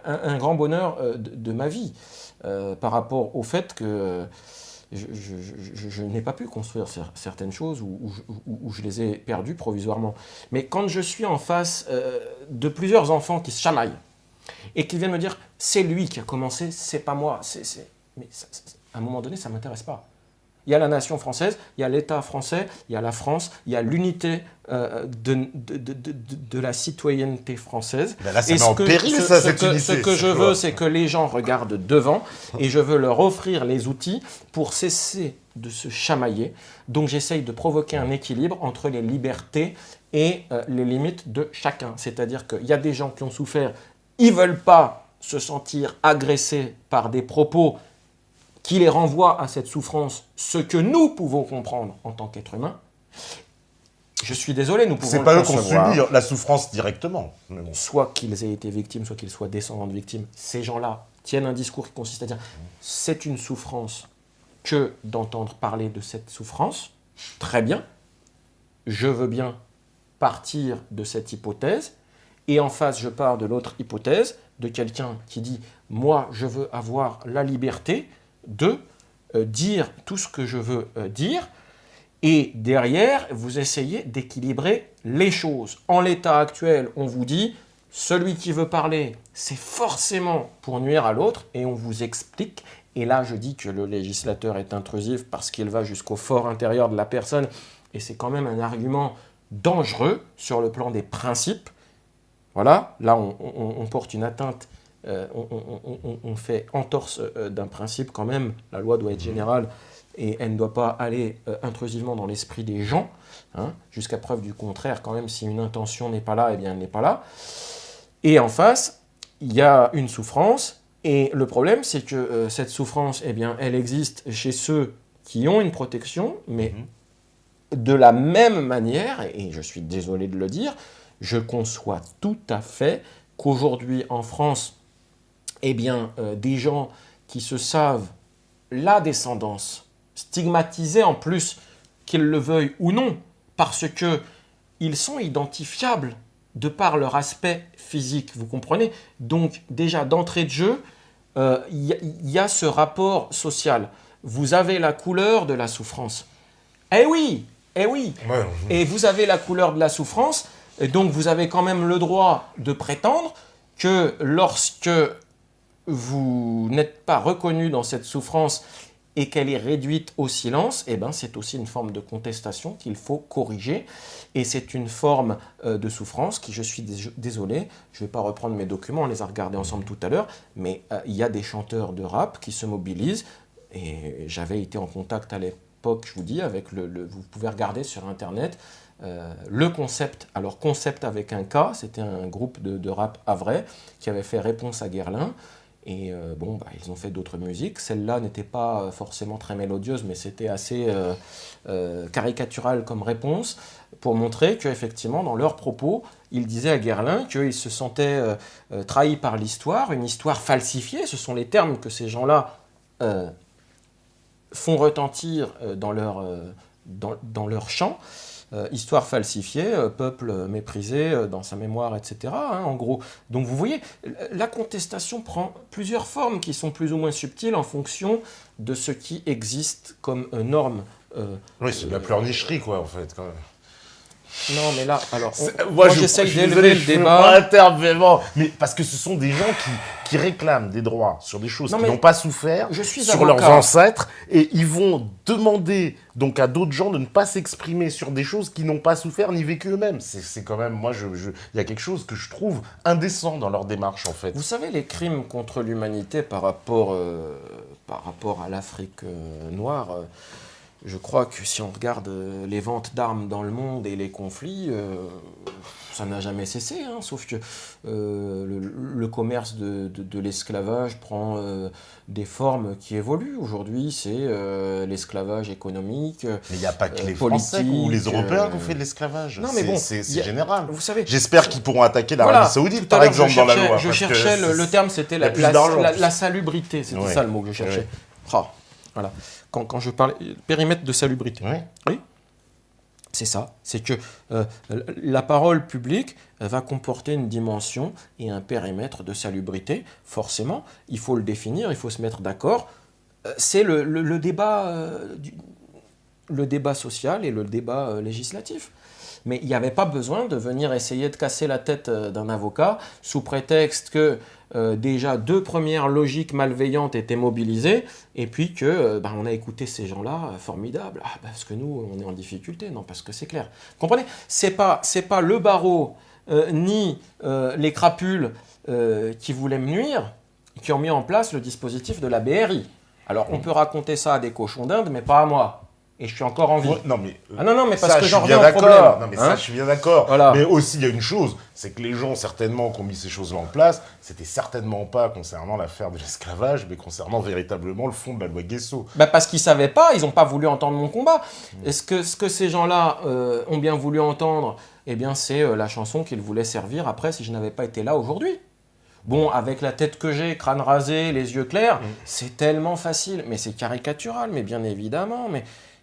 Speaker 2: un grand bonheur de ma vie par rapport au fait que... je n'ai pas pu construire certaines choses ou je les ai perdues provisoirement. Mais quand je suis en face de plusieurs enfants qui se chamaillent et qui viennent me dire « c'est lui qui a commencé, c'est pas moi », mais à un moment donné, ça ne m'intéresse pas. Il y a la nation française, il y a l'État français, il y a la France, il y a l'unité de la citoyenneté française.
Speaker 1: Ben là, ça met en péril, cette unité.
Speaker 2: Ce que je veux, c'est que les gens regardent devant et je veux leur offrir les outils pour cesser de se chamailler. Donc j'essaye de provoquer un équilibre entre les libertés et les limites de chacun. C'est-à-dire qu'il y a des gens qui ont souffert, ils ne veulent pas se sentir agressés par des propos qui les renvoie à cette souffrance, ce que nous pouvons comprendre en tant qu'être humain. Je suis désolé, nous pouvons le concevoir. C'est pas eux qui ont subi
Speaker 1: la souffrance directement.
Speaker 2: Mais bon. Soit qu'ils aient été victimes, soit qu'ils soient descendants de victimes. Ces gens-là tiennent un discours qui consiste à dire « c'est une souffrance que d'entendre parler de cette souffrance. Très bien, je veux bien partir de cette hypothèse. Et en face, je pars de l'autre hypothèse, de quelqu'un qui dit « moi, je veux avoir la liberté » de dire tout ce que je veux dire, et derrière, vous essayez d'équilibrer les choses. En l'état actuel, on vous dit, celui qui veut parler, c'est forcément pour nuire à l'autre, et on vous explique, et là je dis que le législateur est intrusif parce qu'il va jusqu'au fort intérieur de la personne, et c'est quand même un argument dangereux sur le plan des principes. Voilà, là on porte une atteinte. On fait entorse d'un principe quand même. La loi doit être générale et elle ne doit pas aller intrusivement dans l'esprit des gens, hein, jusqu'à preuve du contraire. Quand même, si une intention n'est pas là, eh bien elle n'est pas là. Et en face, il y a une souffrance, et le problème, c'est que cette souffrance, eh bien, elle existe chez ceux qui ont une protection, mais de la même manière, et je suis désolé de le dire, je conçois tout à fait qu'aujourd'hui en France, eh bien, des gens qui se savent la descendance, stigmatisés en plus, qu'ils le veuillent ou non, parce qu'ils sont identifiables de par leur aspect physique, vous comprenez? Donc déjà, d'entrée de jeu, il y a ce rapport social. Vous avez la couleur de la souffrance. Eh oui, Eh oui.
Speaker 1: Ouais.
Speaker 2: Et vous avez la couleur de la souffrance, et donc vous avez quand même le droit de prétendre que lorsque vous n'êtes pas reconnu dans cette souffrance et qu'elle est réduite au silence, eh ben, c'est aussi une forme de contestation qu'il faut corriger. Et c'est une forme de souffrance qui, je suis désolé, je ne vais pas reprendre mes documents, on les a regardés ensemble tout à l'heure, mais il y a des chanteurs de rap qui se mobilisent. Et j'avais été en contact à l'époque, je vous dis, avec vous pouvez regarder sur Internet, le concept. Alors concept avec un K, c'était un groupe de rap havrais qui avait fait Réponse à Guerlain. Et ils ont fait d'autres musiques. Celle-là n'était pas forcément très mélodieuse, mais c'était assez caricatural comme réponse pour montrer qu'effectivement, dans leurs propos, ils disaient à Guerlain qu'ils se sentaient trahis par l'histoire, une histoire falsifiée. Ce sont les termes que ces gens-là font retentir dans leur chant. Histoire falsifiée, peuple méprisé dans sa mémoire, etc. En gros. Donc vous voyez, la contestation prend plusieurs formes qui sont plus ou moins subtiles en fonction de ce qui existe comme norme.
Speaker 1: Oui, c'est de la pleurnicherie, quoi, en fait, quand même.
Speaker 2: Non, mais là, alors,
Speaker 1: moi
Speaker 2: j'essaye d'élever
Speaker 1: désolé,
Speaker 2: le débat.
Speaker 1: Intervenant, mais parce que ce sont des gens qui réclament des droits sur des choses qui n'ont pas souffert, sur
Speaker 2: avocat.
Speaker 1: leurs ancêtres, et ils vont demander donc à d'autres gens de ne pas s'exprimer sur des choses qui n'ont pas souffert ni vécu eux-mêmes. C'est quand même, moi, il y a quelque chose que je trouve indécent dans leur démarche, en fait.
Speaker 2: Vous savez, les crimes contre l'humanité par rapport à l'Afrique noire. Je crois que si on regarde les ventes d'armes dans le monde et les conflits, ça n'a jamais cessé, sauf que le commerce de l'esclavage prend des formes qui évoluent. Aujourd'hui, c'est l'esclavage économique,
Speaker 1: mais il n'y a pas que les Français ou les Européens qui ont fait de l'esclavage.
Speaker 2: Non, mais bon,
Speaker 1: c'est général.
Speaker 2: Vous savez,
Speaker 1: j'espère qu'ils pourront attaquer l'Arabie Saoudite, par exemple, dans la loi.
Speaker 2: Je cherchais le terme, c'était la salubrité, c'était ça le mot que je cherchais. Voilà. Quand je parlais périmètre de salubrité. Oui. C'est ça. C'est que la parole publique va comporter une dimension et un périmètre de salubrité. Forcément, il faut le définir, il faut se mettre d'accord. C'est le débat, le débat social et le débat législatif. Mais il n'y avait pas besoin de venir essayer de casser la tête d'un avocat sous prétexte que déjà 2 premières logiques malveillantes étaient mobilisées et puis que on a écouté ces gens-là, formidables, parce que nous on est en difficulté, non, parce que c'est clair. Vous comprenez ? C'est pas le barreau ni les crapules qui voulaient me nuire qui ont mis en place le dispositif de la BRI. Alors on peut raconter ça à des cochons d'Inde, mais pas à moi. Et je suis encore en vie.
Speaker 1: Ouais, non, mais
Speaker 2: parce que j'en reviens
Speaker 1: au
Speaker 2: problème.
Speaker 1: Non, mais ça, je suis bien d'accord.
Speaker 2: Voilà.
Speaker 1: Mais aussi, il y a une chose, c'est que les gens, certainement, qui ont mis ces choses-là en place, c'était certainement pas concernant l'affaire de l'esclavage, mais concernant véritablement le fond de la loi Guesso.
Speaker 2: Parce qu'ils savaient pas, ils n'ont pas voulu entendre mon combat. Ce que ces gens-là ont bien voulu entendre, eh bien, c'est la chanson qu'ils voulaient servir après si je n'avais pas été là aujourd'hui. Bon, avec la tête que j'ai, crâne rasé, les yeux clairs, c'est tellement facile. Mais c'est caricatural, mais bien évidemment.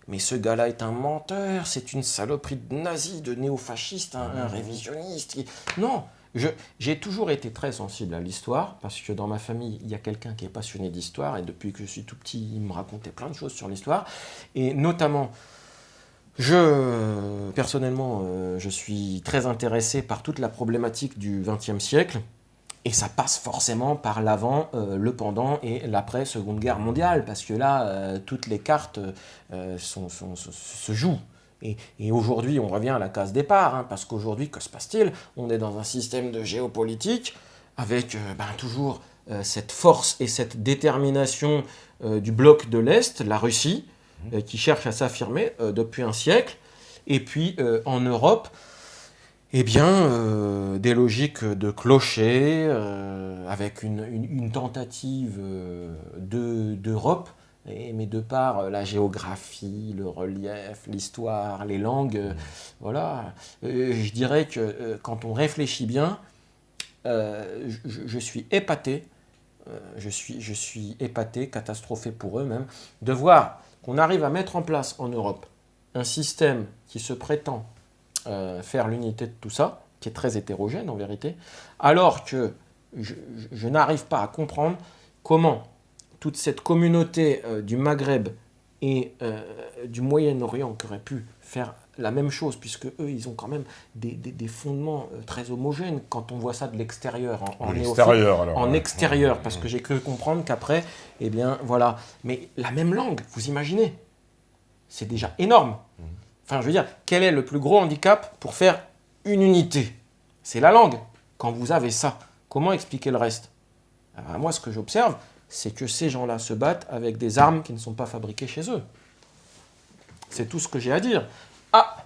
Speaker 2: Mais ce gars-là est un menteur, c'est une saloperie de nazi, de néo-fasciste, un révisionniste. Non, j'ai toujours été très sensible à l'histoire, parce que dans ma famille, il y a quelqu'un qui est passionné d'histoire, et depuis que je suis tout petit, il me racontait plein de choses sur l'histoire. Et notamment, personnellement, je suis très intéressé par toute la problématique du XXe siècle. Et ça passe forcément par l'avant, le pendant et l'après-Seconde Guerre mondiale, parce que là, toutes les cartes se jouent. Et aujourd'hui, on revient à la case départ, parce qu'aujourd'hui, que se passe-t-il ? On est dans un système de géopolitique avec toujours cette force et cette détermination du bloc de l'Est, la Russie, qui cherche à s'affirmer depuis un siècle. Et puis en Europe, eh bien, des logiques de clocher, avec une tentative d'Europe, mais de par la géographie, le relief, l'histoire, les langues, voilà. Je dirais que quand on réfléchit bien, je suis épaté, je suis épaté, catastrophé pour eux même, de voir qu'on arrive à mettre en place en Europe un système qui se prétend faire l'unité de tout ça, qui est très hétérogène en vérité, alors que je n'arrive pas à comprendre comment toute cette communauté du Maghreb et du Moyen-Orient qui auraient pu faire la même chose, puisque eux, ils ont quand même des fondements très homogènes quand on voit ça de l'extérieur, en
Speaker 1: l'extérieur, alors.
Speaker 2: en extérieur, parce que j'ai cru comprendre qu'après, eh bien, voilà. Mais la même langue, vous imaginez, c'est déjà énorme. Enfin, je veux dire, quel est le plus gros handicap pour faire une unité? C'est la langue. Quand vous avez ça, comment expliquer le reste? Alors, moi, ce que j'observe, c'est que ces gens-là se battent avec des armes qui ne sont pas fabriquées chez eux. C'est tout ce que j'ai à dire. Ah,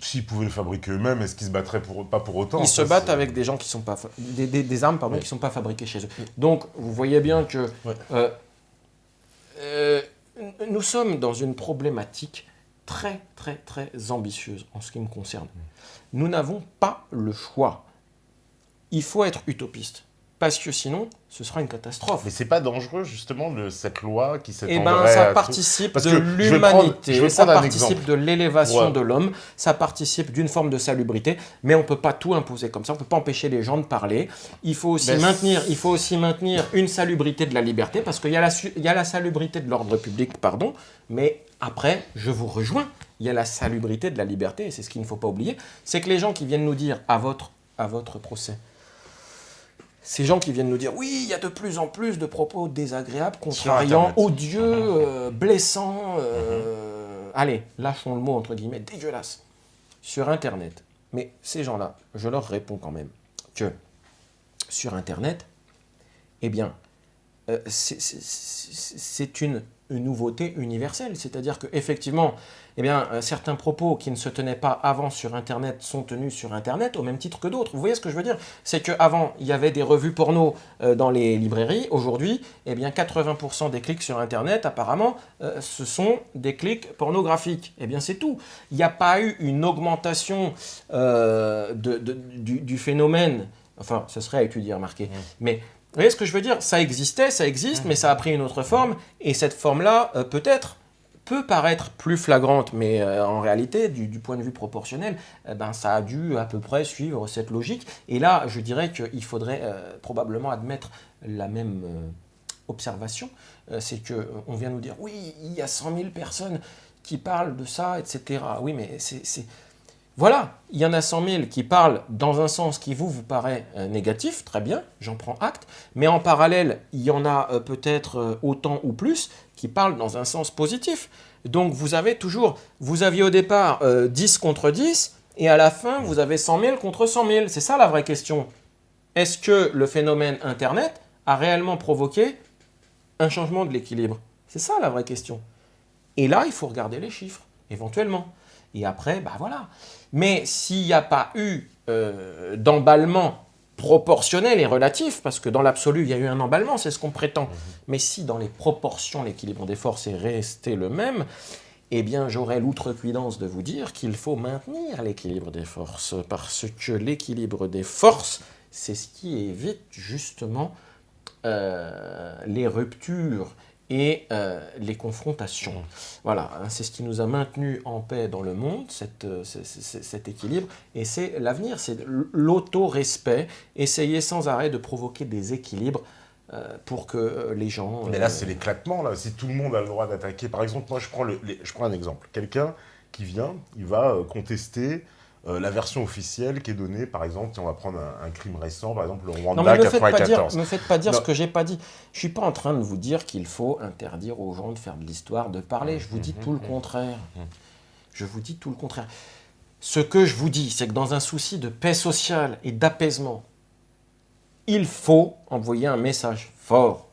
Speaker 1: S'ils pouvaient le fabriquer eux-mêmes, est-ce qu'ils se battraient pas pour autant?
Speaker 2: ils se battent avec des gens qui sont pas des armes pardon, qui sont pas fabriquées chez eux. Donc, vous voyez bien que nous sommes dans une problématique très, très, très ambitieuse en ce qui me concerne. Nous n'avons pas le choix. Il faut être utopiste. Parce que sinon, ce sera une catastrophe.
Speaker 1: Mais c'est pas dangereux, justement, cette loi qui
Speaker 2: Eh
Speaker 1: s'étendrait
Speaker 2: bien, ça
Speaker 1: à
Speaker 2: participe
Speaker 1: Parce
Speaker 2: de
Speaker 1: que
Speaker 2: l'humanité,
Speaker 1: je vais
Speaker 2: ça
Speaker 1: prendre un
Speaker 2: participe
Speaker 1: exemple.
Speaker 2: de l'élévation
Speaker 1: Ouais.
Speaker 2: de l'homme, ça participe d'une forme de salubrité, mais on ne peut pas tout imposer comme ça, on ne peut pas empêcher les gens de parler. Il faut aussi maintenir une salubrité de la liberté, parce qu'il y a la salubrité de l'ordre public, pardon, mais après, je vous rejoins, il y a la salubrité de la liberté, et c'est ce qu'il ne faut pas oublier, c'est que les gens qui viennent nous dire à votre procès, ces gens qui viennent nous dire, oui, il y a de plus en plus de propos désagréables, contrariants, odieux, blessants, allez, lâchons le mot entre guillemets, dégueulasse, sur Internet. Mais ces gens-là, je leur réponds quand même que sur Internet, eh bien, c'est une nouveauté universelle. C'est-à-dire qu'effectivement, eh bien, certains propos qui ne se tenaient pas avant sur Internet sont tenus sur Internet au même titre que d'autres. Vous voyez ce que je veux dire? C'est qu'avant, il y avait des revues porno dans les librairies. Aujourd'hui, eh bien, 80% des clics sur Internet, apparemment, ce sont des clics pornographiques. Eh bien, c'est tout. Il n'y a pas eu une augmentation du phénomène. Enfin, ce serait à étudier, remarquez. Mais vous voyez ce que je veux dire? Ça existait, ça existe, mais ça a pris une autre forme. Et cette forme-là, peut-être, peut paraître plus flagrante, mais en réalité, du point de vue proportionnel, ben, ça a dû à peu près suivre cette logique. Et là, je dirais qu'il faudrait probablement admettre la même observation. C'est qu'on vient nous dire, oui, il y a 100 000 personnes qui parlent de ça, etc. Oui, mais c'est... Voilà, il y en a 100 000 qui parlent dans un sens qui vous paraît négatif, très bien, j'en prends acte, mais en parallèle, il y en a peut-être autant ou plus qui parlent dans un sens positif. Donc vous aviez au départ 10 contre 10, et à la fin, vous avez 100 000 contre 100 000. C'est ça la vraie question. Est-ce que le phénomène Internet a réellement provoqué un changement de l'équilibre? C'est ça la vraie question. Et là, il faut regarder les chiffres, éventuellement. Et après, bah voilà. Mais s'il n'y a pas eu d'emballement proportionnel et relatif, parce que dans l'absolu, il y a eu un emballement, c'est ce qu'on prétend. Mais si dans les proportions, l'équilibre des forces est resté le même, eh bien, j'aurais l'outrecuidance de vous dire qu'il faut maintenir l'équilibre des forces, parce que l'équilibre des forces, c'est ce qui évite justement les ruptures et les confrontations. Voilà, hein, c'est ce qui nous a maintenus en paix dans le monde, cet équilibre, et c'est l'avenir, c'est l'auto-respect, essayer sans arrêt de provoquer des équilibres pour que les gens...
Speaker 1: Mais là, c'est l'éclatement, là. Si tout le monde a le droit d'attaquer... Par exemple, moi, je prends un exemple. Quelqu'un qui vient, il va contester la version officielle qui est donnée, par exemple, si on va prendre un crime récent, par exemple, le Rwanda 94.
Speaker 2: Ne me faites pas dire ce que j'ai pas dit. Je suis pas en train de vous dire qu'il faut interdire aux gens de faire de l'histoire, de parler. Je vous dis tout le contraire. Je vous dis tout le contraire. Ce que je vous dis, c'est que dans un souci de paix sociale et d'apaisement, il faut envoyer un message fort.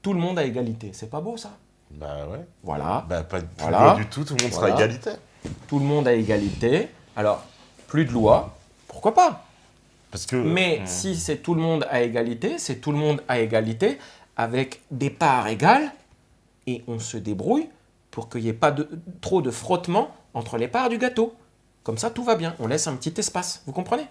Speaker 2: Tout le monde à égalité. C'est pas beau, ça?
Speaker 1: Bah ouais.
Speaker 2: Voilà.
Speaker 1: Bah pas
Speaker 2: Voilà.
Speaker 1: du tout le monde sera égalitaire.
Speaker 2: Tout le monde à égalité. Alors, plus de loi, pourquoi pas?
Speaker 1: Parce que...
Speaker 2: Mais si c'est tout le monde à égalité, c'est tout le monde à égalité avec des parts égales et on se débrouille pour qu'il n'y ait pas trop de frottement entre les parts du gâteau. Comme ça, tout va bien. On laisse un petit espace. Vous comprenez?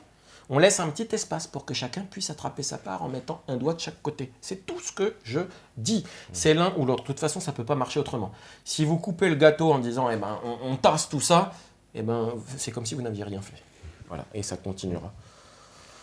Speaker 2: On laisse un petit espace pour que chacun puisse attraper sa part en mettant un doigt de chaque côté. C'est tout ce que je dis. C'est l'un ou l'autre. De toute façon, ça ne peut pas marcher autrement. Si vous coupez le gâteau en disant eh ben, on tasse tout ça, eh ben, c'est comme si vous n'aviez rien fait. Voilà. Et ça continuera.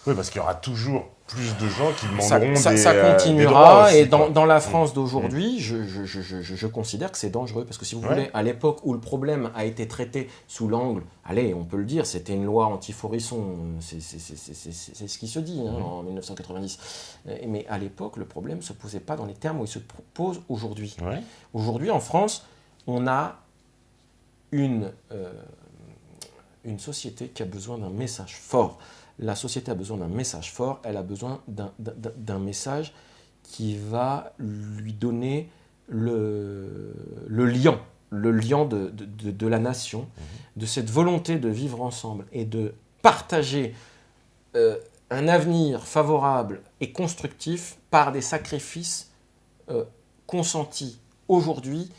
Speaker 1: Oui, parce qu'il y aura toujours plus de gens qui
Speaker 2: Ça,
Speaker 1: demanderont
Speaker 2: ça
Speaker 1: des
Speaker 2: continuera,
Speaker 1: droits aussi,
Speaker 2: et
Speaker 1: quoi.
Speaker 2: dans la France d'aujourd'hui, je considère que c'est dangereux, parce que si vous voulez, à l'époque où le problème a été traité sous l'angle, allez, on peut le dire, c'était une loi anti-Forisson, c'est ce qui se dit en 1990, mais à l'époque, le problème ne se posait pas dans les termes où il se pose aujourd'hui.
Speaker 1: Ouais.
Speaker 2: Aujourd'hui, en France, on a une société qui a besoin d'un message fort. La société a besoin d'un message fort, elle a besoin d'un message qui va lui donner le liant de la nation, de cette volonté de vivre ensemble et de partager un avenir favorable et constructif par des sacrifices consentis aujourd'hui,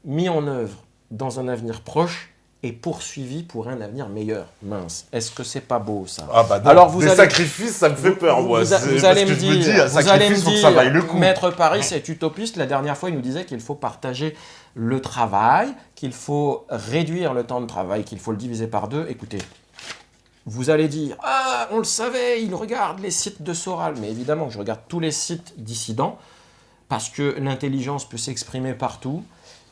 Speaker 2: mis en œuvre dans un avenir proche et poursuivi pour un avenir meilleur. Mince, est-ce que c'est pas beau, ça?
Speaker 1: Ah bah non,
Speaker 2: Alors
Speaker 1: des sacrifices, ça me fait peur, moi.
Speaker 2: Vous allez me dire,
Speaker 1: faut que ça vaille le coup.
Speaker 2: Maître Paris est utopiste. La dernière fois, il nous disait qu'il faut partager le travail, qu'il faut réduire le temps de travail, qu'il faut le diviser par 2. Écoutez, vous allez dire, ah, on le savait, il regarde les sites de Soral. Mais évidemment, je regarde tous les sites dissidents, parce que l'intelligence peut s'exprimer partout.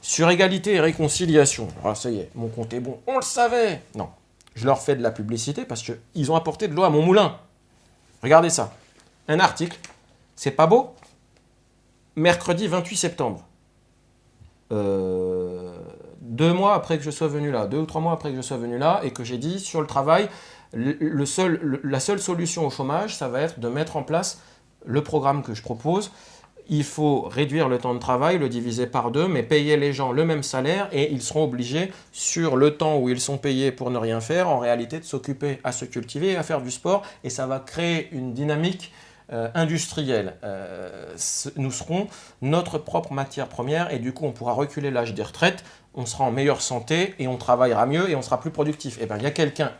Speaker 2: Sur égalité et réconciliation, ah, ça y est, mon compte est bon, on le savait. Non, je leur fais de la publicité parce qu'ils ont apporté de l'eau à mon moulin. Regardez ça, un article, c'est pas beau? Mercredi 28 septembre, 2 mois après que je sois venu là, 2 ou 3 mois après que je sois venu là, et que j'ai dit, sur le travail, la seule solution au chômage, ça va être de mettre en place le programme que je propose. Il faut réduire le temps de travail, le diviser par 2, mais payer les gens le même salaire, et ils seront obligés, sur le temps où ils sont payés pour ne rien faire, en réalité de s'occuper à se cultiver et à faire du sport, et ça va créer une dynamique industrielle. Nous serons notre propre matière première, et du coup on pourra reculer l'âge des retraites, on sera en meilleure santé, et on travaillera mieux, et on sera plus productif. Et bien il y a quelqu'un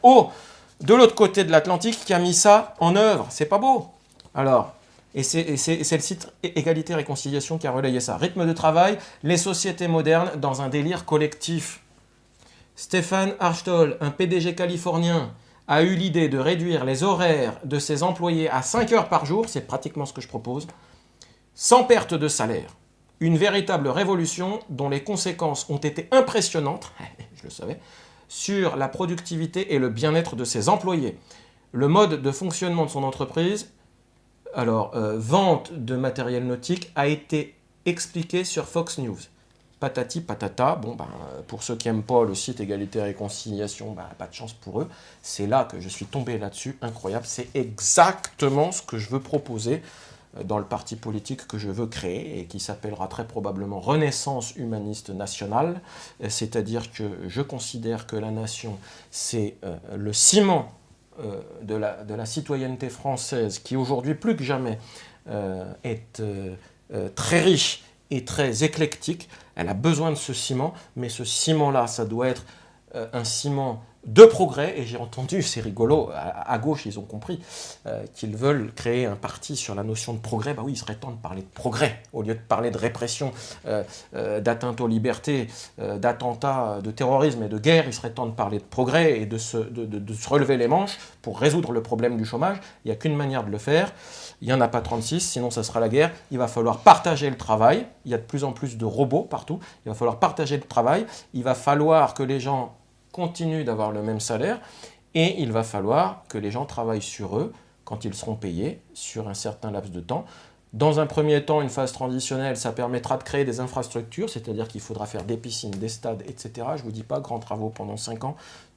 Speaker 2: de l'autre côté de l'Atlantique qui a mis ça en œuvre, c'est pas beau? Alors, et c'est le site Égalité et Réconciliation qui a relayé ça. Rythme de travail, les sociétés modernes dans un délire collectif. Stéphane Archtol, un PDG californien, a eu l'idée de réduire les horaires de ses employés à 5 heures par jour, c'est pratiquement ce que je propose, sans perte de salaire. Une véritable révolution dont les conséquences ont été impressionnantes, je le savais, sur la productivité et le bien-être de ses employés. Le mode de fonctionnement de son entreprise, vente de matériel nautique, a été expliqué sur Fox News. Patati patata, pour ceux qui n'aiment pas le site Égalité et Réconciliation, pas de chance pour eux. C'est là que je suis tombé là-dessus, incroyable. C'est exactement ce que je veux proposer dans le parti politique que je veux créer et qui s'appellera très probablement Renaissance humaniste nationale. C'est-à-dire que je considère que la nation, c'est le ciment de la citoyenneté française, qui aujourd'hui plus que jamais est très riche et très éclectique. Elle a besoin de ce ciment, mais ce ciment-là, ça doit être un ciment de progrès, et j'ai entendu, c'est rigolo, à gauche, ils ont compris qu'ils veulent créer un parti sur la notion de progrès. Oui, il serait temps de parler de progrès, au lieu de parler de répression, d'atteinte aux libertés, d'attentats, de terrorisme et de guerre. Il serait temps de parler de progrès et de se relever les manches pour résoudre le problème du chômage. Il n'y a qu'une manière de le faire. Il n'y en a pas 36, sinon ça sera la guerre. Il va falloir partager le travail. Il y a de plus en plus de robots partout. Il va falloir partager le travail. Il va falloir que les gens continuent d'avoir le même salaire, et il va falloir que les gens travaillent sur eux quand ils seront payés sur un certain laps de temps. Dans un premier temps, une phase transitionnelle, ça permettra de créer des infrastructures, c'est-à-dire qu'il faudra faire des piscines, des stades, etc. Je ne vous dis pas grands travaux pendant 5 ans.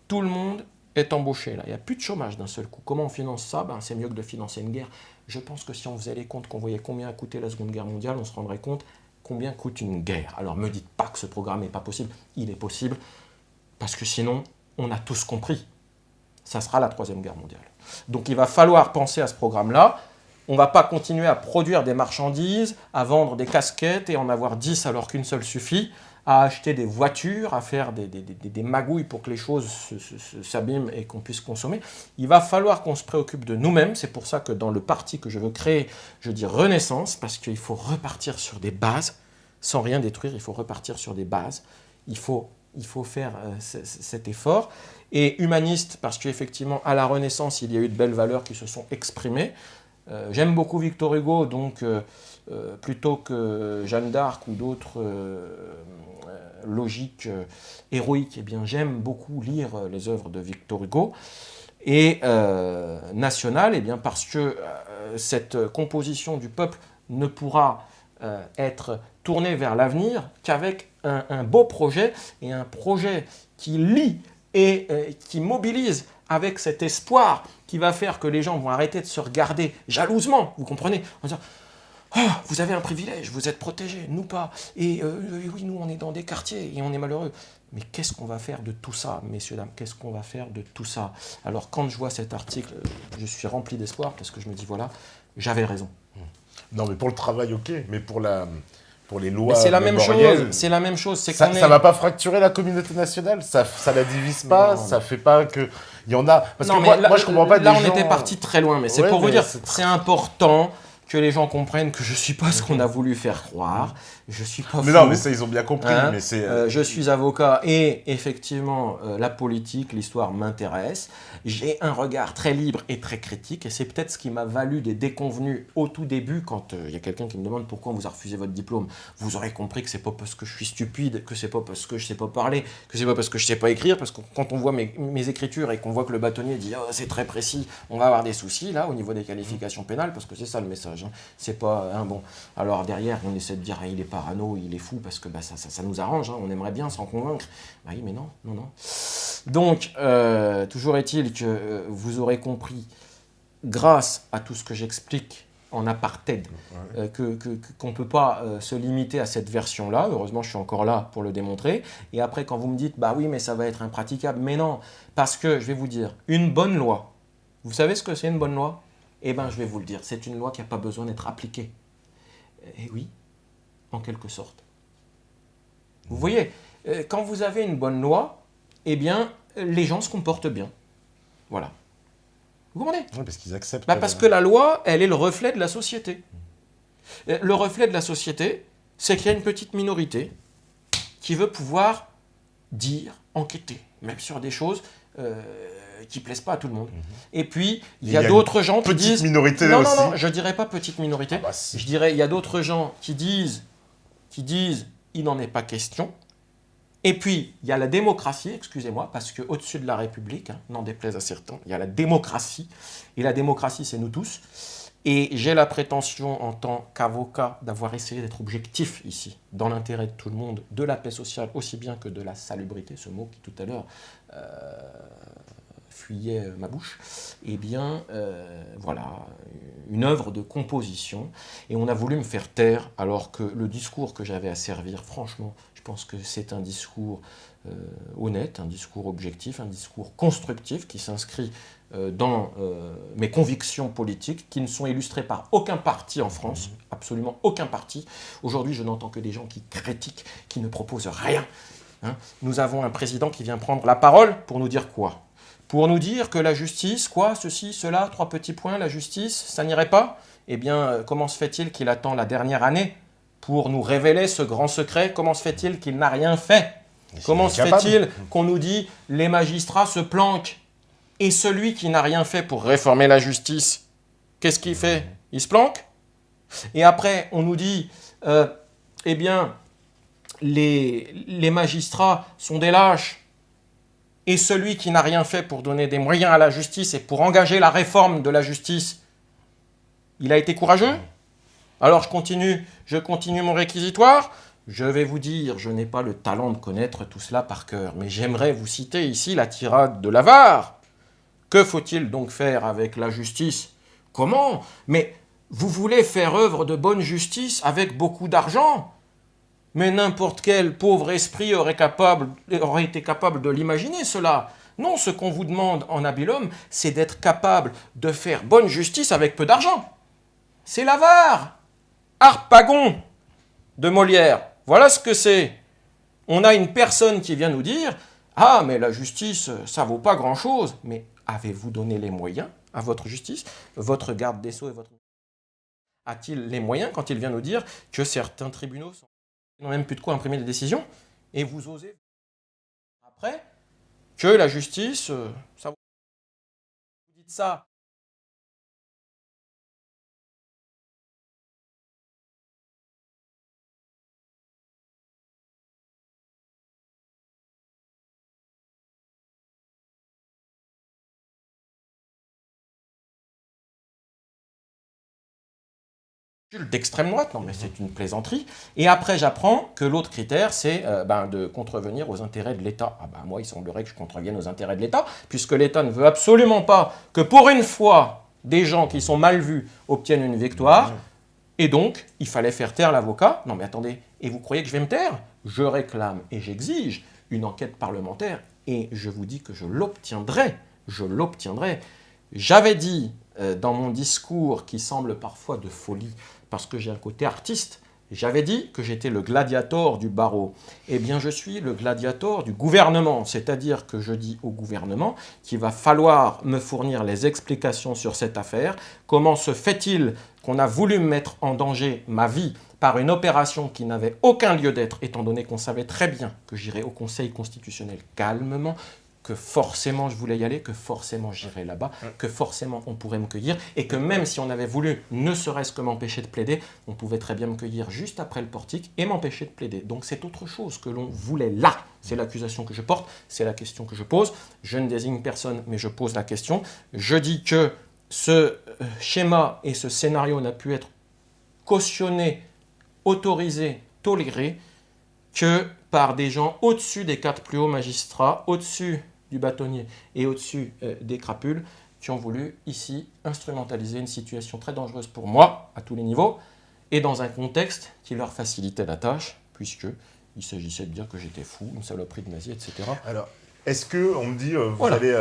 Speaker 2: Tout le monde est embauché là. Il n'y a plus de chômage d'un seul coup. Comment on finance ça? C'est mieux que de financer une guerre. Je pense que si on faisait les comptes, qu'on voyait combien a coûté la Seconde Guerre mondiale, on se rendrait compte combien coûte une guerre. Alors ne me dites pas que ce programme n'est pas possible. Il est possible. Parce que sinon, on a tous compris. Ça sera la Troisième Guerre mondiale. Donc il va falloir penser à ce programme-là. On ne va pas continuer à produire des marchandises, à vendre des casquettes et en avoir 10 alors qu'une seule suffit, à acheter des voitures, à faire des magouilles pour que les choses s'abîment et qu'on puisse consommer. Il va falloir qu'on se préoccupe de nous-mêmes. C'est pour ça que dans le parti que je veux créer, je dis Renaissance, parce qu'il faut repartir sur des bases, sans rien détruire. Il faut repartir sur des bases. Il faut faire cet effort. Et humaniste, parce qu'effectivement, à la Renaissance, il y a eu de belles valeurs qui se sont exprimées. J'aime beaucoup Victor Hugo, donc plutôt que Jeanne d'Arc ou d'autres logiques héroïques, eh bien, j'aime beaucoup lire les œuvres de Victor Hugo. Et nationale, eh bien, parce que cette composition du peuple ne pourra être tournée vers l'avenir qu'avec un beau projet, et un projet qui lie et qui mobilise avec cet espoir qui va faire que les gens vont arrêter de se regarder jalousement, vous comprenez, en disant « Oh, vous avez un privilège, vous êtes protégés, nous pas. Et oui, nous, on est dans des quartiers et on est malheureux. » Mais qu'est-ce qu'on va faire de tout ça, messieurs, dames? Qu'est-ce qu'on va faire de tout ça? Alors, quand je vois cet article, je suis rempli d'espoir parce que je me dis, voilà, j'avais raison.
Speaker 1: Non, mais pour le travail, ok, mais pour les lois
Speaker 2: C'est la même
Speaker 1: mémorielles,
Speaker 2: chose. C'est la même chose.
Speaker 1: ça ne va pas fracturer la communauté nationale, ça la divise pas, ça fait pas que... Il y en a... Parce que moi, je comprends pas des gens...
Speaker 2: Là, on était parti très loin, mais c'est pour vous dire, c'est important que les gens comprennent que je ne suis pas ce qu'on a voulu faire croire. Je suis pas fou.
Speaker 1: Mais non, mais ça, ils ont bien compris.
Speaker 2: Hein,
Speaker 1: mais c'est,
Speaker 2: je suis avocat et effectivement, la politique, l'histoire m'intéresse. J'ai un regard très libre et très critique et c'est peut-être ce qui m'a valu des déconvenus au tout début quand il y a quelqu'un qui me demande pourquoi on vous a refusé votre diplôme. Vous aurez compris que c'est pas parce que je suis stupide, que c'est pas parce que je sais pas parler, que c'est pas parce que je sais pas écrire, parce que quand on voit mes écritures et qu'on voit que le bâtonnier dit oh, c'est très précis, on va avoir des soucis là au niveau des qualifications pénales parce que c'est ça le message. Hein. C'est pas bon. Alors derrière, on essaie de dire ah, il est parano, il est fou parce que ça nous arrange. Hein, on aimerait bien s'en convaincre. Bah oui, mais non. Donc toujours est-il que vous aurez compris, grâce à tout ce que j'explique en apartheid, qu'on ne peut pas se limiter à cette version-là. Heureusement, je suis encore là pour le démontrer. Et après, quand vous me dites, bah oui, mais ça va être impraticable. Mais non, parce que, je vais vous dire, une bonne loi, vous savez ce que c'est une bonne loi? Eh bien, je vais vous le dire, c'est une loi qui n'a pas besoin d'être appliquée. Et oui, en quelque sorte. Vous voyez, quand vous avez une bonne loi, eh bien, les gens se comportent bien. Voilà. Vous comprenez?
Speaker 1: Oui, parce qu'ils acceptent.
Speaker 2: Parce que la loi, elle est le reflet de la société. Le reflet de la société, c'est qu'il y a une petite minorité qui veut pouvoir dire, enquêter, même sur des choses qui ne plaisent pas à tout le monde. Et puis, il y a d'autres gens qui disent...
Speaker 1: Petite minorité
Speaker 2: non,
Speaker 1: aussi.
Speaker 2: non, je ne dirais pas petite minorité.
Speaker 1: Ah bah si.
Speaker 2: Je dirais, il y a d'autres gens qui disent, il n'en est pas question. Et puis, il y a la démocratie, excusez-moi, parce qu'au-dessus de la République, n'en déplaise à certains, il y a la démocratie. Et la démocratie, c'est nous tous. Et j'ai la prétention, en tant qu'avocat, d'avoir essayé d'être objectif ici, dans l'intérêt de tout le monde, de la paix sociale, aussi bien que de la salubrité, ce mot qui tout à l'heure fuyait ma bouche. Eh bien, voilà, une œuvre de composition. Et on a voulu me faire taire, alors que le discours que j'avais à servir, franchement, je pense que c'est un discours honnête, un discours objectif, un discours constructif qui s'inscrit dans mes convictions politiques qui ne sont illustrées par aucun parti en France, absolument aucun parti. Aujourd'hui, je n'entends que des gens qui critiquent, qui ne proposent rien. Hein. Nous avons un président qui vient prendre la parole pour nous dire quoi? Pour nous dire que la justice, quoi, ceci, cela, 3 petits points, la justice, ça n'irait pas? Eh bien, comment se fait-il qu'il attend la dernière année pour nous révéler ce grand secret? Comment se fait-il qu'il n'a rien fait? Comment se fait-il qu'on nous dit les magistrats se planquent? Et celui qui n'a rien fait pour réformer la justice, qu'est-ce qu'il fait? Il se planque? Et après, on nous dit, eh bien, les magistrats sont des lâches. Et celui qui n'a rien fait pour donner des moyens à la justice et pour engager la réforme de la justice, il a été courageux? Alors je continue mon réquisitoire. Je vais vous dire, je n'ai pas le talent de connaître tout cela par cœur, mais j'aimerais vous citer ici la tirade de Lavare. Que faut-il donc faire avec la justice? Comment? Mais vous voulez faire œuvre de bonne justice avec beaucoup d'argent? Mais n'importe quel pauvre esprit aurait été capable de l'imaginer, cela. Non, ce qu'on vous demande en habilhomme, c'est d'être capable de faire bonne justice avec peu d'argent. C'est Lavare, Harpagon de Molière. Voilà ce que c'est. On a une personne qui vient nous dire « Ah, mais la justice, ça vaut pas grand-chose. » Mais avez-vous donné les moyens à votre justice? Votre garde des Sceaux et votre... A-t-il les moyens quand il vient nous dire que certains tribunaux n'ont même plus de quoi imprimer des décisions? Et vous osez après que la justice, ça... Vous dites ça d'extrême droite. Non, mais c'est une plaisanterie. Et après, j'apprends que l'autre critère, c'est de contrevenir aux intérêts de l'État. Ah ben, moi, il semblerait que je contrevienne aux intérêts de l'État, puisque l'État ne veut absolument pas que, pour une fois, des gens qui sont mal vus obtiennent une victoire. Et donc, il fallait faire taire l'avocat. Non, mais attendez, et vous croyez que je vais me taire? Je réclame et j'exige une enquête parlementaire. Et je vous dis que je l'obtiendrai. Je l'obtiendrai. J'avais dit dans mon discours, qui semble parfois de folie, parce que j'ai un côté artiste, j'avais dit que j'étais le gladiator du barreau. Eh bien, je suis le gladiator du gouvernement, c'est-à-dire que je dis au gouvernement qu'il va falloir me fournir les explications sur cette affaire. Comment se fait-il qu'on a voulu mettre en danger ma vie par une opération qui n'avait aucun lieu d'être, étant donné qu'on savait très bien que j'irais au Conseil constitutionnel calmement, que forcément je voulais y aller, que forcément j'irais là-bas, que forcément on pourrait me cueillir, et que même si on avait voulu ne serait-ce que m'empêcher de plaider, on pouvait très bien me cueillir juste après le portique et m'empêcher de plaider. Donc c'est autre chose que l'on voulait là. C'est l'accusation que je porte, c'est la question que je pose. Je ne désigne personne, mais je pose la question. Je dis que ce schéma et ce scénario n'a pu être cautionné, autorisé, toléré que par des gens au-dessus des 4 plus hauts magistrats, au-dessus du bâtonnier et au-dessus des crapules, qui ont voulu ici instrumentaliser une situation très dangereuse pour moi, à tous les niveaux, et dans un contexte qui leur facilitait la tâche, puisqu'il s'agissait de dire que j'étais fou, une saloperie de nazi, etc.
Speaker 1: Alors, est-ce que on me dit, vous allez,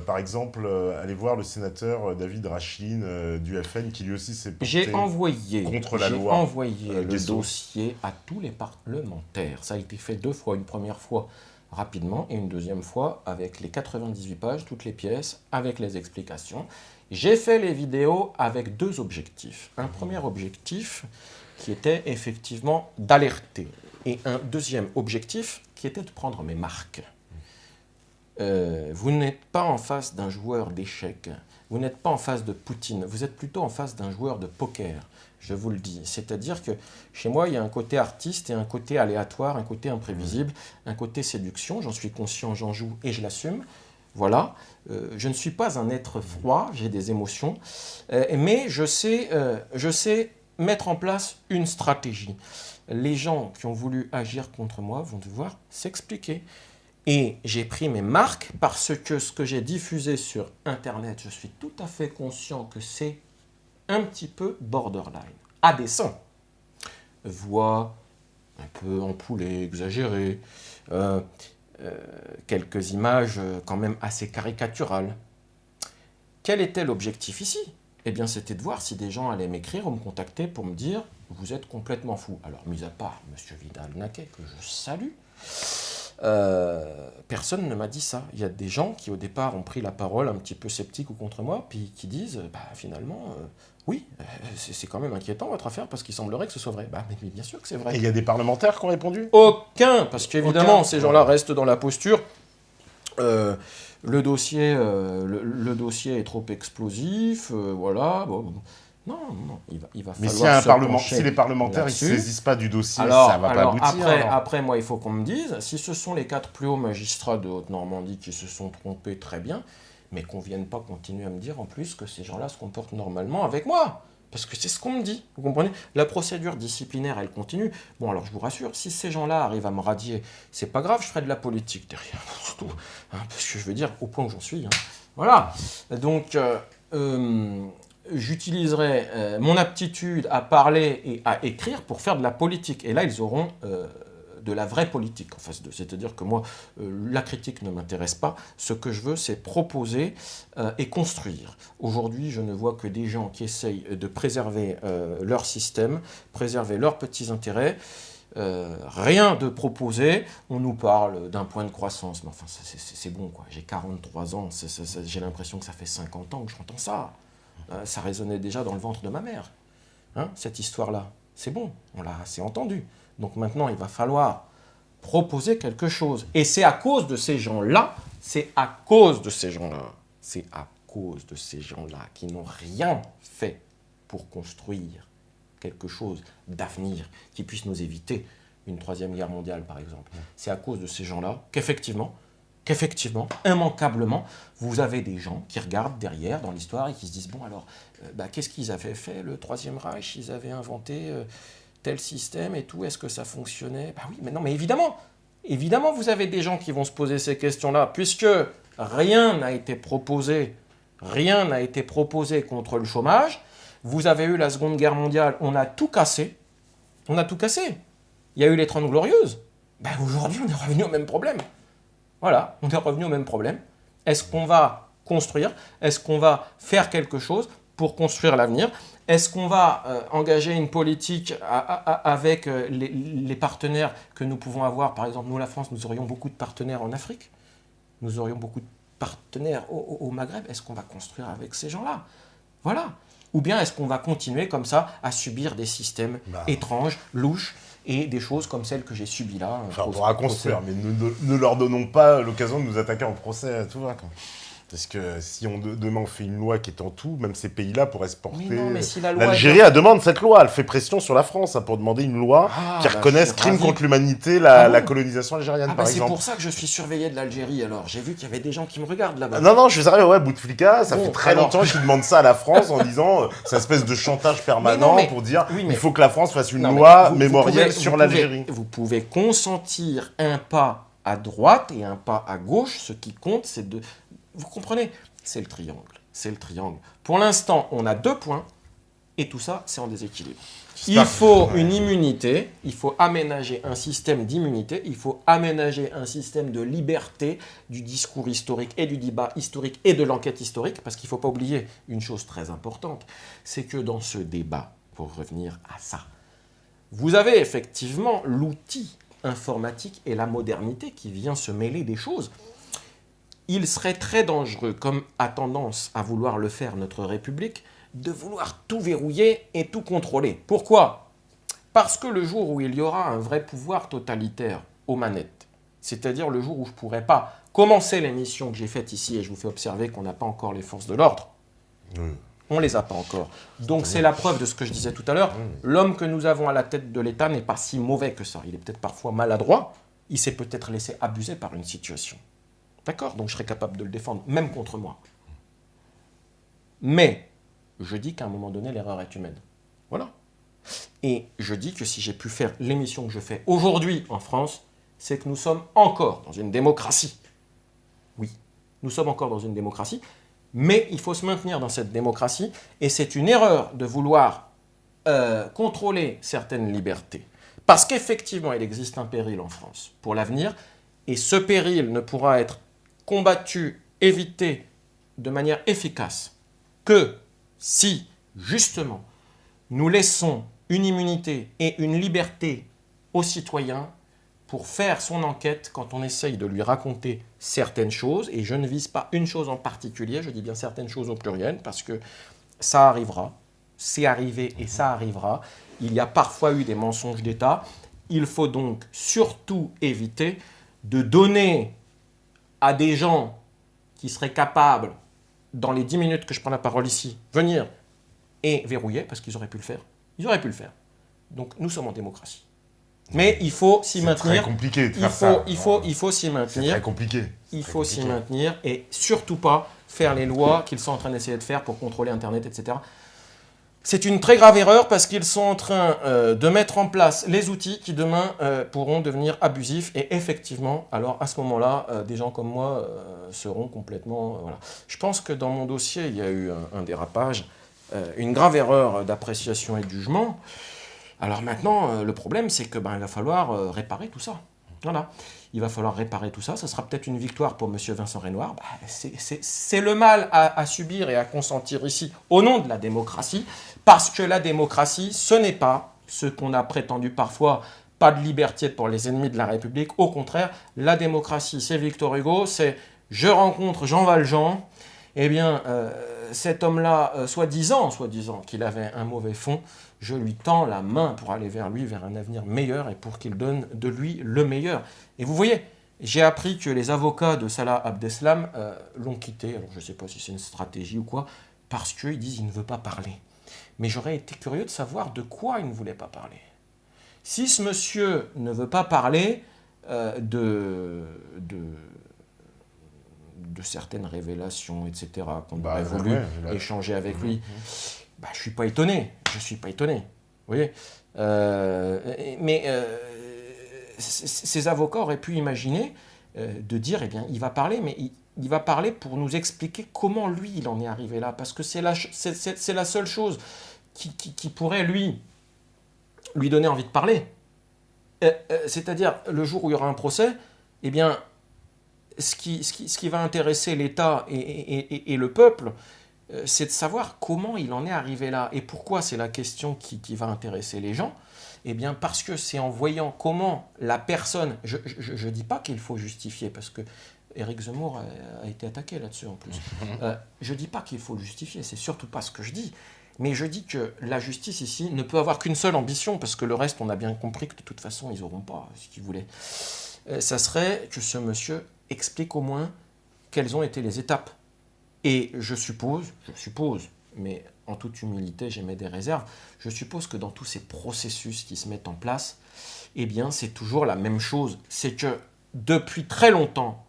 Speaker 1: par exemple, aller voir le sénateur David Rachlin du FN, qui lui aussi s'est porté contre la loi.
Speaker 2: J'ai envoyé le dossier à tous les parlementaires. Ça a été fait 2 fois, une première fois rapidement et une deuxième fois avec les 98 pages, toutes les pièces, avec les explications. J'ai fait les vidéos avec 2 objectifs. Un premier objectif qui était effectivement d'alerter, et un deuxième objectif qui était de prendre mes marques. Vous n'êtes pas en face d'un joueur d'échecs, vous n'êtes pas en face de Poutine, vous êtes plutôt en face d'un joueur de poker, je vous le dis. C'est-à-dire que chez moi, il y a un côté artiste et un côté aléatoire, un côté imprévisible, un côté séduction, j'en suis conscient, j'en joue et je l'assume. Voilà, je ne suis pas un être froid, j'ai des émotions, mais je sais mettre en place une stratégie. Les gens qui ont voulu agir contre moi vont devoir s'expliquer. Et j'ai pris mes marques parce que ce que j'ai diffusé sur Internet, je suis tout à fait conscient que c'est un petit peu borderline, à dessein. Voix un peu empoulée, exagérée, quelques images quand même assez caricaturales. Quel était l'objectif ici? Eh bien, c'était de voir si des gens allaient m'écrire ou me contacter pour me dire « vous êtes complètement fou ». Alors, mis à part M. Vidal-Naquet, que je salue, personne ne m'a dit ça. Il y a des gens qui, au départ, ont pris la parole un petit peu sceptiques ou contre moi, puis qui disent finalement, oui, c'est quand même inquiétant votre affaire, parce qu'il semblerait que ce soit vrai. Mais bien sûr que c'est vrai.
Speaker 1: Et il y a des parlementaires qui ont répondu?
Speaker 2: Aucun, parce qu'évidemment, ces gens-là restent dans la posture. Le dossier est trop explosif, voilà. Bon. Non, il va falloir
Speaker 1: si les parlementaires ne se saisissent pas du dossier, ça ne va pas aboutir.
Speaker 2: Après, moi, il faut qu'on me dise, si ce sont les 4 plus hauts magistrats de Haute-Normandie qui se sont trompés, très bien, mais qu'on ne vienne pas continuer à me dire en plus que ces gens-là se comportent normalement avec moi. Parce que c'est ce qu'on me dit, vous comprenez? La procédure disciplinaire, elle continue. Bon, alors je vous rassure, si ces gens-là arrivent à me radier, c'est pas grave, je ferai de la politique derrière, surtout. Parce que je veux dire, au point où j'en suis. Voilà. Donc, j'utiliserai mon aptitude à parler et à écrire pour faire de la politique. Et là, ils auront de la vraie politique en face d'eux. C'est-à-dire que moi, la critique ne m'intéresse pas. Ce que je veux, c'est proposer et construire. Aujourd'hui, je ne vois que des gens qui essayent de préserver leur système, préserver leurs petits intérêts. Rien de proposé. On nous parle d'un point de croissance. Mais enfin, c'est bon, quoi. J'ai 43 ans. J'ai l'impression que ça fait 50 ans que j'entends ça. Ça résonnait déjà dans le ventre de ma mère. Cette histoire-là. C'est bon, on l'a assez entendu. Donc maintenant, il va falloir proposer quelque chose. Et c'est à cause de ces gens-là, c'est à cause de ces gens-là qui n'ont rien fait pour construire quelque chose d'avenir qui puisse nous éviter une 3e guerre mondiale, par exemple. C'est à cause de ces gens-là qu'effectivement, qu'effectivement, immanquablement, vous avez des gens qui regardent derrière dans l'histoire et qui se disent, bon alors, qu'est-ce qu'ils avaient fait, le Troisième Reich? Ils avaient inventé tel système et tout, est-ce que ça fonctionnait? Bah oui, mais non, mais évidemment, vous avez des gens qui vont se poser ces questions-là, puisque rien n'a été proposé contre le chômage. Vous avez eu la Seconde Guerre mondiale, on a tout cassé. On a tout cassé. Il y a eu les 30 Glorieuses. Ben aujourd'hui, on est revenu au même problème. Voilà, on est revenu au même problème. Est-ce qu'on va construire? Est-ce qu'on va faire quelque chose pour construire l'avenir? Est-ce qu'on va engager une politique avec les partenaires que nous pouvons avoir? Par exemple, nous, la France, nous aurions beaucoup de partenaires en Afrique. Nous aurions beaucoup de partenaires au Maghreb. Est-ce qu'on va construire avec ces gens-là? Voilà. Ou bien est-ce qu'on va continuer comme ça à subir des systèmes étranges, louches, et des choses comme celles que j'ai subies là?
Speaker 1: Enfin, on pourra construire, mais ne leur donnons pas l'occasion de nous attaquer en procès, tout va, quoi. Parce que si demain on fait une loi qui est en tout, même ces pays-là pourraient se porter...
Speaker 2: Si
Speaker 1: l'Algérie demande cette loi, elle fait pression sur la France pour demander une loi qui reconnaisse crime contre l'humanité, la colonisation algérienne, par exemple.
Speaker 2: C'est pour ça que je suis surveillé de l'Algérie, alors. J'ai vu qu'il y avait des gens qui me regardent là-bas.
Speaker 1: Non, je suis sérieux, ouais, Bouteflika, ça fait très longtemps qu'ils demandent ça à la France en disant, c'est une espèce de chantage permanent pour dire, il faut que la France fasse une loi mémorielle sur l'Algérie.
Speaker 2: Vous pouvez consentir un pas à droite et un pas à gauche, ce qui compte, c'est de... Vous comprenez? C'est le triangle. C'est le triangle. Pour l'instant, on a 2 points et tout ça, c'est en déséquilibre. Il faut une immunité, il faut aménager un système d'immunité, il faut aménager un système de liberté du discours historique et du débat historique et de l'enquête historique, parce qu'il ne faut pas oublier une chose très importante, c'est que dans ce débat, pour revenir à ça, vous avez effectivement l'outil informatique et la modernité qui vient se mêler des choses. Il serait très dangereux, comme a tendance à vouloir le faire notre République, de vouloir tout verrouiller et tout contrôler. Pourquoi? Parce que le jour où il y aura un vrai pouvoir totalitaire aux manettes, c'est-à-dire le jour où je ne pourrai pas commencer l'émission que j'ai faite ici, et je vous fais observer qu'on n'a pas encore les forces de l'ordre, on ne les a pas encore. Donc c'est la preuve de ce que je disais tout à l'heure, l'homme que nous avons à la tête de l'État n'est pas si mauvais que ça. Il est peut-être parfois maladroit, il s'est peut-être laissé abuser par une situation. D'accord? Donc je serais capable de le défendre, même contre moi. Mais je dis qu'à un moment donné, l'erreur est humaine. Voilà. Et je dis que si j'ai pu faire l'émission que je fais aujourd'hui en France, c'est que nous sommes encore dans une démocratie. Oui, nous sommes encore dans une démocratie, mais il faut se maintenir dans cette démocratie, et c'est une erreur de vouloir contrôler certaines libertés. Parce qu'effectivement, il existe un péril en France pour l'avenir, et ce péril ne pourra être combattu, évité de manière efficace que si, justement, nous laissons une immunité et une liberté aux citoyens pour faire son enquête quand on essaye de lui raconter certaines choses, et je ne vise pas une chose en particulier, je dis bien certaines choses au pluriel, parce que ça arrivera, c'est arrivé et ça arrivera, il y a parfois eu des mensonges d'État, il faut donc surtout éviter de donner à des gens qui seraient capables, dans les 10 minutes que je prends la parole ici, venir et verrouiller, parce qu'ils auraient pu le faire. Ils auraient pu le faire. Donc nous sommes en démocratie. Mais il faut s'y maintenir.
Speaker 1: C'est très compliqué de faire ça.
Speaker 2: Il faut s'y maintenir.
Speaker 1: C'est très compliqué.
Speaker 2: Il faut s'y maintenir et surtout pas faire les lois qu'ils sont en train d'essayer de faire pour contrôler Internet, etc. C'est une très grave erreur parce qu'ils sont en train de mettre en place les outils qui demain pourront devenir abusifs, et effectivement, alors à ce moment-là, des gens comme moi seront complètement... voilà. Je pense que dans mon dossier, il y a eu un dérapage, une grave erreur d'appréciation et de jugement. Alors maintenant, le problème, c'est que il va falloir réparer tout ça. Voilà. Il va falloir réparer tout ça. Ça sera peut-être une victoire pour M. Vincent Renoir. C'est le mal à subir et à consentir ici au nom de la démocratie, parce que la démocratie, ce n'est pas ce qu'on a prétendu parfois, pas de liberté pour les ennemis de la République. Au contraire, la démocratie, c'est Victor Hugo, c'est « je rencontre Jean Valjean ». Eh bien, cet homme-là, soi-disant qu'il avait un mauvais fond, je lui tends la main pour aller vers lui, vers un avenir meilleur, et pour qu'il donne de lui le meilleur. Et vous voyez, j'ai appris que les avocats de Salah Abdeslam l'ont quitté. Alors je ne sais pas si c'est une stratégie ou quoi, parce qu'ils disent qu'il ne veut pas parler. Mais j'aurais été curieux de savoir de quoi il ne voulait pas parler. Si ce monsieur ne veut pas parler de certaines révélations, etc., qu'on
Speaker 1: Bah,
Speaker 2: aurait voulu
Speaker 1: ouais,
Speaker 2: échanger avec lui, bah, je ne suis pas étonné. Je suis pas étonné. Vous voyez mais ces avocats auraient pu imaginer de dire, eh bien, il va parler, mais il va parler pour nous expliquer comment lui, il en est arrivé là. Parce que c'est la seule chose qui pourrait lui donner envie de parler. C'est-à-dire, le jour où il y aura un procès, eh bien, ce qui va intéresser l'État et le peuple, c'est de savoir comment il en est arrivé là. Et pourquoi c'est la question qui va intéresser les gens. Eh bien, parce que c'est en voyant comment la personne... Je ne dis pas qu'il faut justifier, parce que Éric Zemmour a été attaqué là-dessus en plus. Je ne dis pas qu'il faut le justifier, c'est surtout pas ce que je dis. Mais je dis que la justice ici ne peut avoir qu'une seule ambition, parce que le reste, on a bien compris que de toute façon, ils n'auront pas ce qu'ils voulaient. Ça serait que ce monsieur explique au moins quelles ont été les étapes. Et je suppose, mais en toute humilité, j'émets des réserves, je suppose que dans tous ces processus qui se mettent en place, eh bien, c'est toujours la même chose. C'est que depuis très longtemps,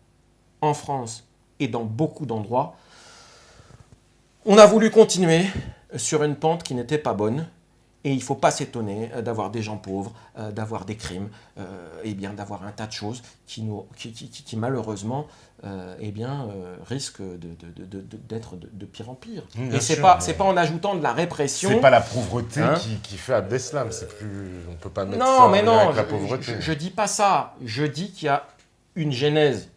Speaker 2: en France et dans beaucoup d'endroits, on a voulu continuer sur une pente qui n'était pas bonne. Et il ne faut pas s'étonner d'avoir des gens pauvres, d'avoir des crimes, et bien d'avoir un tas de choses qui malheureusement risquent d'être de pire en pire.
Speaker 1: Bien
Speaker 2: et c'est
Speaker 1: sûr,
Speaker 2: pas,
Speaker 1: mais
Speaker 2: c'est pas en ajoutant de la répression.
Speaker 1: c'est pas la pauvreté
Speaker 2: Hein
Speaker 1: qui fait Abdeslam. C'est plus, on peut pas mettre
Speaker 2: Non,
Speaker 1: ça en
Speaker 2: mais
Speaker 1: lien
Speaker 2: non,
Speaker 1: avec la pauvreté.
Speaker 2: je dis pas ça. Je dis qu'il y a une genèse.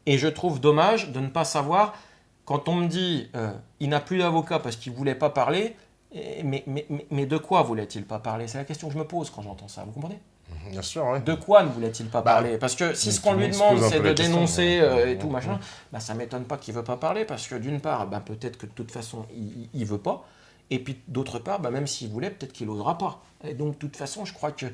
Speaker 2: Et je trouve dommage de ne pas savoir, quand on me dit il n'a plus d'avocat parce qu'il ne voulait pas parler. Mais de quoi voulait-il pas parler? C'est la question que je me pose quand j'entends ça, vous comprenez?
Speaker 1: Bien sûr, oui.
Speaker 2: De quoi ne voulait-il pas parler? Parce que si ce qu'on lui demande, c'est de dénoncer et tout machin, bah, ça ne m'étonne pas qu'il ne veut pas parler, parce que d'une part, bah, peut-être que de toute façon, il ne veut pas, et puis d'autre part, bah, même s'il voulait, peut-être qu'il n'osera pas. Et donc, de toute façon, je crois que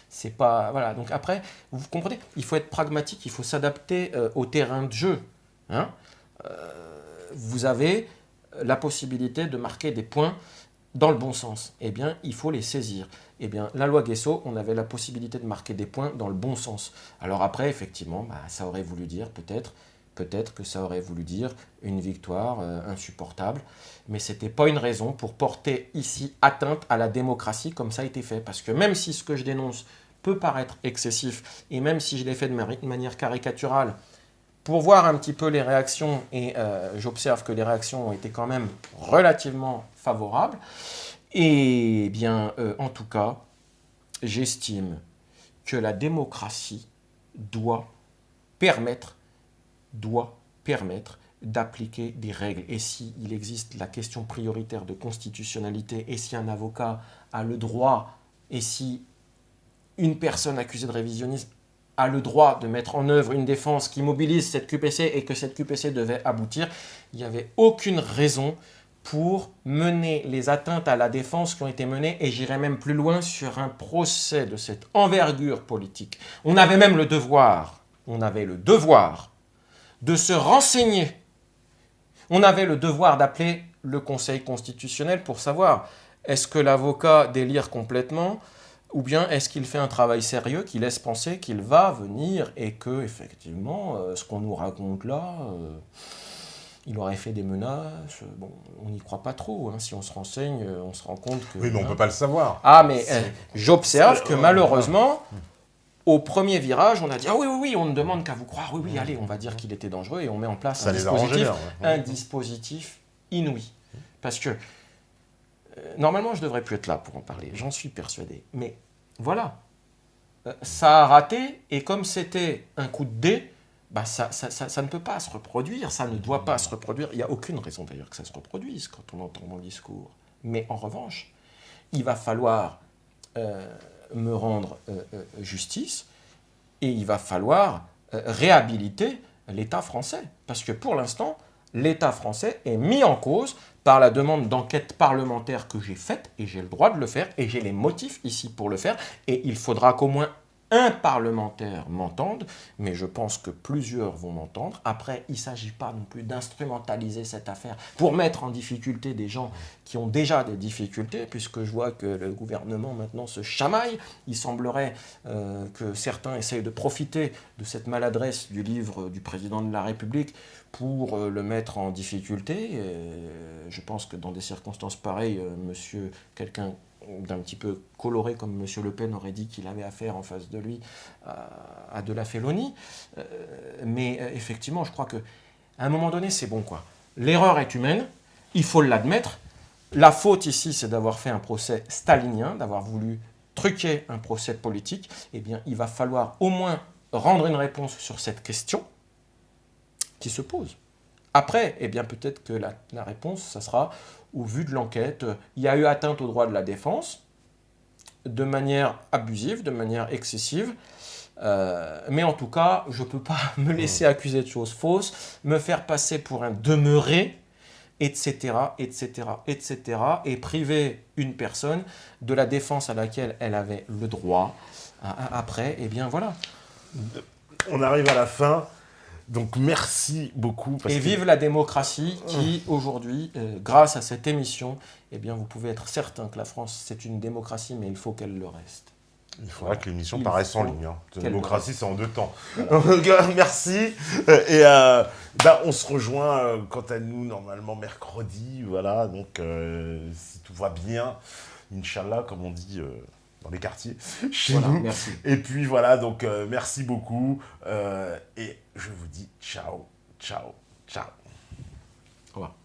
Speaker 2: c'est pas... Voilà, donc après, vous comprenez, il faut être pragmatique, il faut s'adapter au terrain de jeu. Hein vous avez la possibilité de marquer des points dans le bon sens. Eh bien, il faut les saisir. Eh bien, la loi Guesso, on avait la possibilité de marquer des points dans le bon sens. Alors après, effectivement, bah, ça aurait voulu dire, peut-être que ça aurait voulu dire une victoire insupportable, mais ce n'était pas une raison pour porter ici atteinte à la démocratie comme ça a été fait. Parce que même si ce que je dénonce peut paraître excessif, et même si je l'ai fait de manière caricaturale, pour voir un petit peu les réactions, et j'observe que les réactions ont été quand même relativement favorables, et bien, en tout cas, j'estime que la démocratie doit permettre d'appliquer des règles. Et s'il existe la question prioritaire de constitutionnalité, et si un avocat a le droit, et si une personne accusée de révisionnisme a le droit de mettre en œuvre une défense qui mobilise cette QPC et que cette QPC devait aboutir, il n'y avait aucune raison pour mener les atteintes à la défense qui ont été menées, et j'irais même plus loin sur un procès de cette envergure politique. On avait même le devoir de se renseigner. On avait le devoir d'appeler le Conseil constitutionnel pour savoir est-ce que l'avocat délire complètement, ou bien est-ce qu'il fait un travail sérieux qui laisse penser qu'il va venir et que, effectivement, ce qu'on nous raconte là, il aurait fait des menaces. Bon, on n'y croit pas trop. Hein. Si on se renseigne, on se rend compte que...
Speaker 1: Oui, mais on ne peut pas le savoir.
Speaker 2: Ah, mais j'observe que malheureusement, au premier virage, on a dit « Ah oui, on ne demande qu'à vous croire. Oui, allez, on va dire qu'il était dangereux. » Et on met en place un dispositif inouï. Parce que normalement, je ne devrais plus être là pour en parler, j'en suis persuadé. Mais voilà, ça a raté, et comme c'était un coup de dé, bah ça ne peut pas se reproduire, ça ne doit pas se reproduire. Il n'y a aucune raison d'ailleurs que ça se reproduise quand on entend mon discours. Mais en revanche, il va falloir me rendre justice, et il va falloir réhabiliter l'État français. Parce que pour l'instant, l'État français est mis en cause par la demande d'enquête parlementaire que j'ai faite, et j'ai le droit de le faire, et j'ai les motifs ici pour le faire, et il faudra qu'au moins un parlementaire m'entende, mais je pense que plusieurs vont m'entendre. Après, il ne s'agit pas non plus d'instrumentaliser cette affaire pour mettre en difficulté des gens qui ont déjà des difficultés, puisque je vois que le gouvernement maintenant se chamaille. Il semblerait que certains essayent de profiter de cette maladresse du livre du président de la République pour le mettre en difficulté. Je pense que dans des circonstances pareilles, quelqu'un d'un petit peu coloré comme M. Le Pen aurait dit qu'il avait affaire en face de lui à de la félonie. Mais effectivement, je crois qu'à un moment donné, c'est bon, quoi. L'erreur est humaine, il faut l'admettre. La faute ici, c'est d'avoir fait un procès stalinien, d'avoir voulu truquer un procès politique. Eh bien, il va falloir au moins rendre une réponse sur cette question qui se pose. Après, eh bien, peut-être que la réponse, ça sera, au vu de l'enquête, il y a eu atteinte au droit de la défense, de manière abusive, de manière excessive, mais en tout cas, je ne peux pas me laisser accuser de choses fausses, me faire passer pour un demeuré, etc., etc., etc., et priver une personne de la défense à laquelle elle avait le droit. Après, eh bien, voilà.
Speaker 1: On arrive à la fin. Donc merci beaucoup.
Speaker 2: Et vive la démocratie qui, aujourd'hui, grâce à cette émission, eh bien, vous pouvez être certain que la France, c'est une démocratie, mais il faut qu'elle le reste.
Speaker 1: Il faudra que l'émission paraisse en ligne. La démocratie, c'est en 2 temps.
Speaker 2: Voilà.
Speaker 1: Merci. Et on se rejoint, quant à nous, normalement, mercredi. Voilà, donc si tout va bien, Inch'Allah, comme on dit... dans les quartiers, chez nous.
Speaker 2: Merci.
Speaker 1: Et puis voilà, donc merci beaucoup. Et je vous dis ciao, ciao, ciao.
Speaker 2: Au revoir.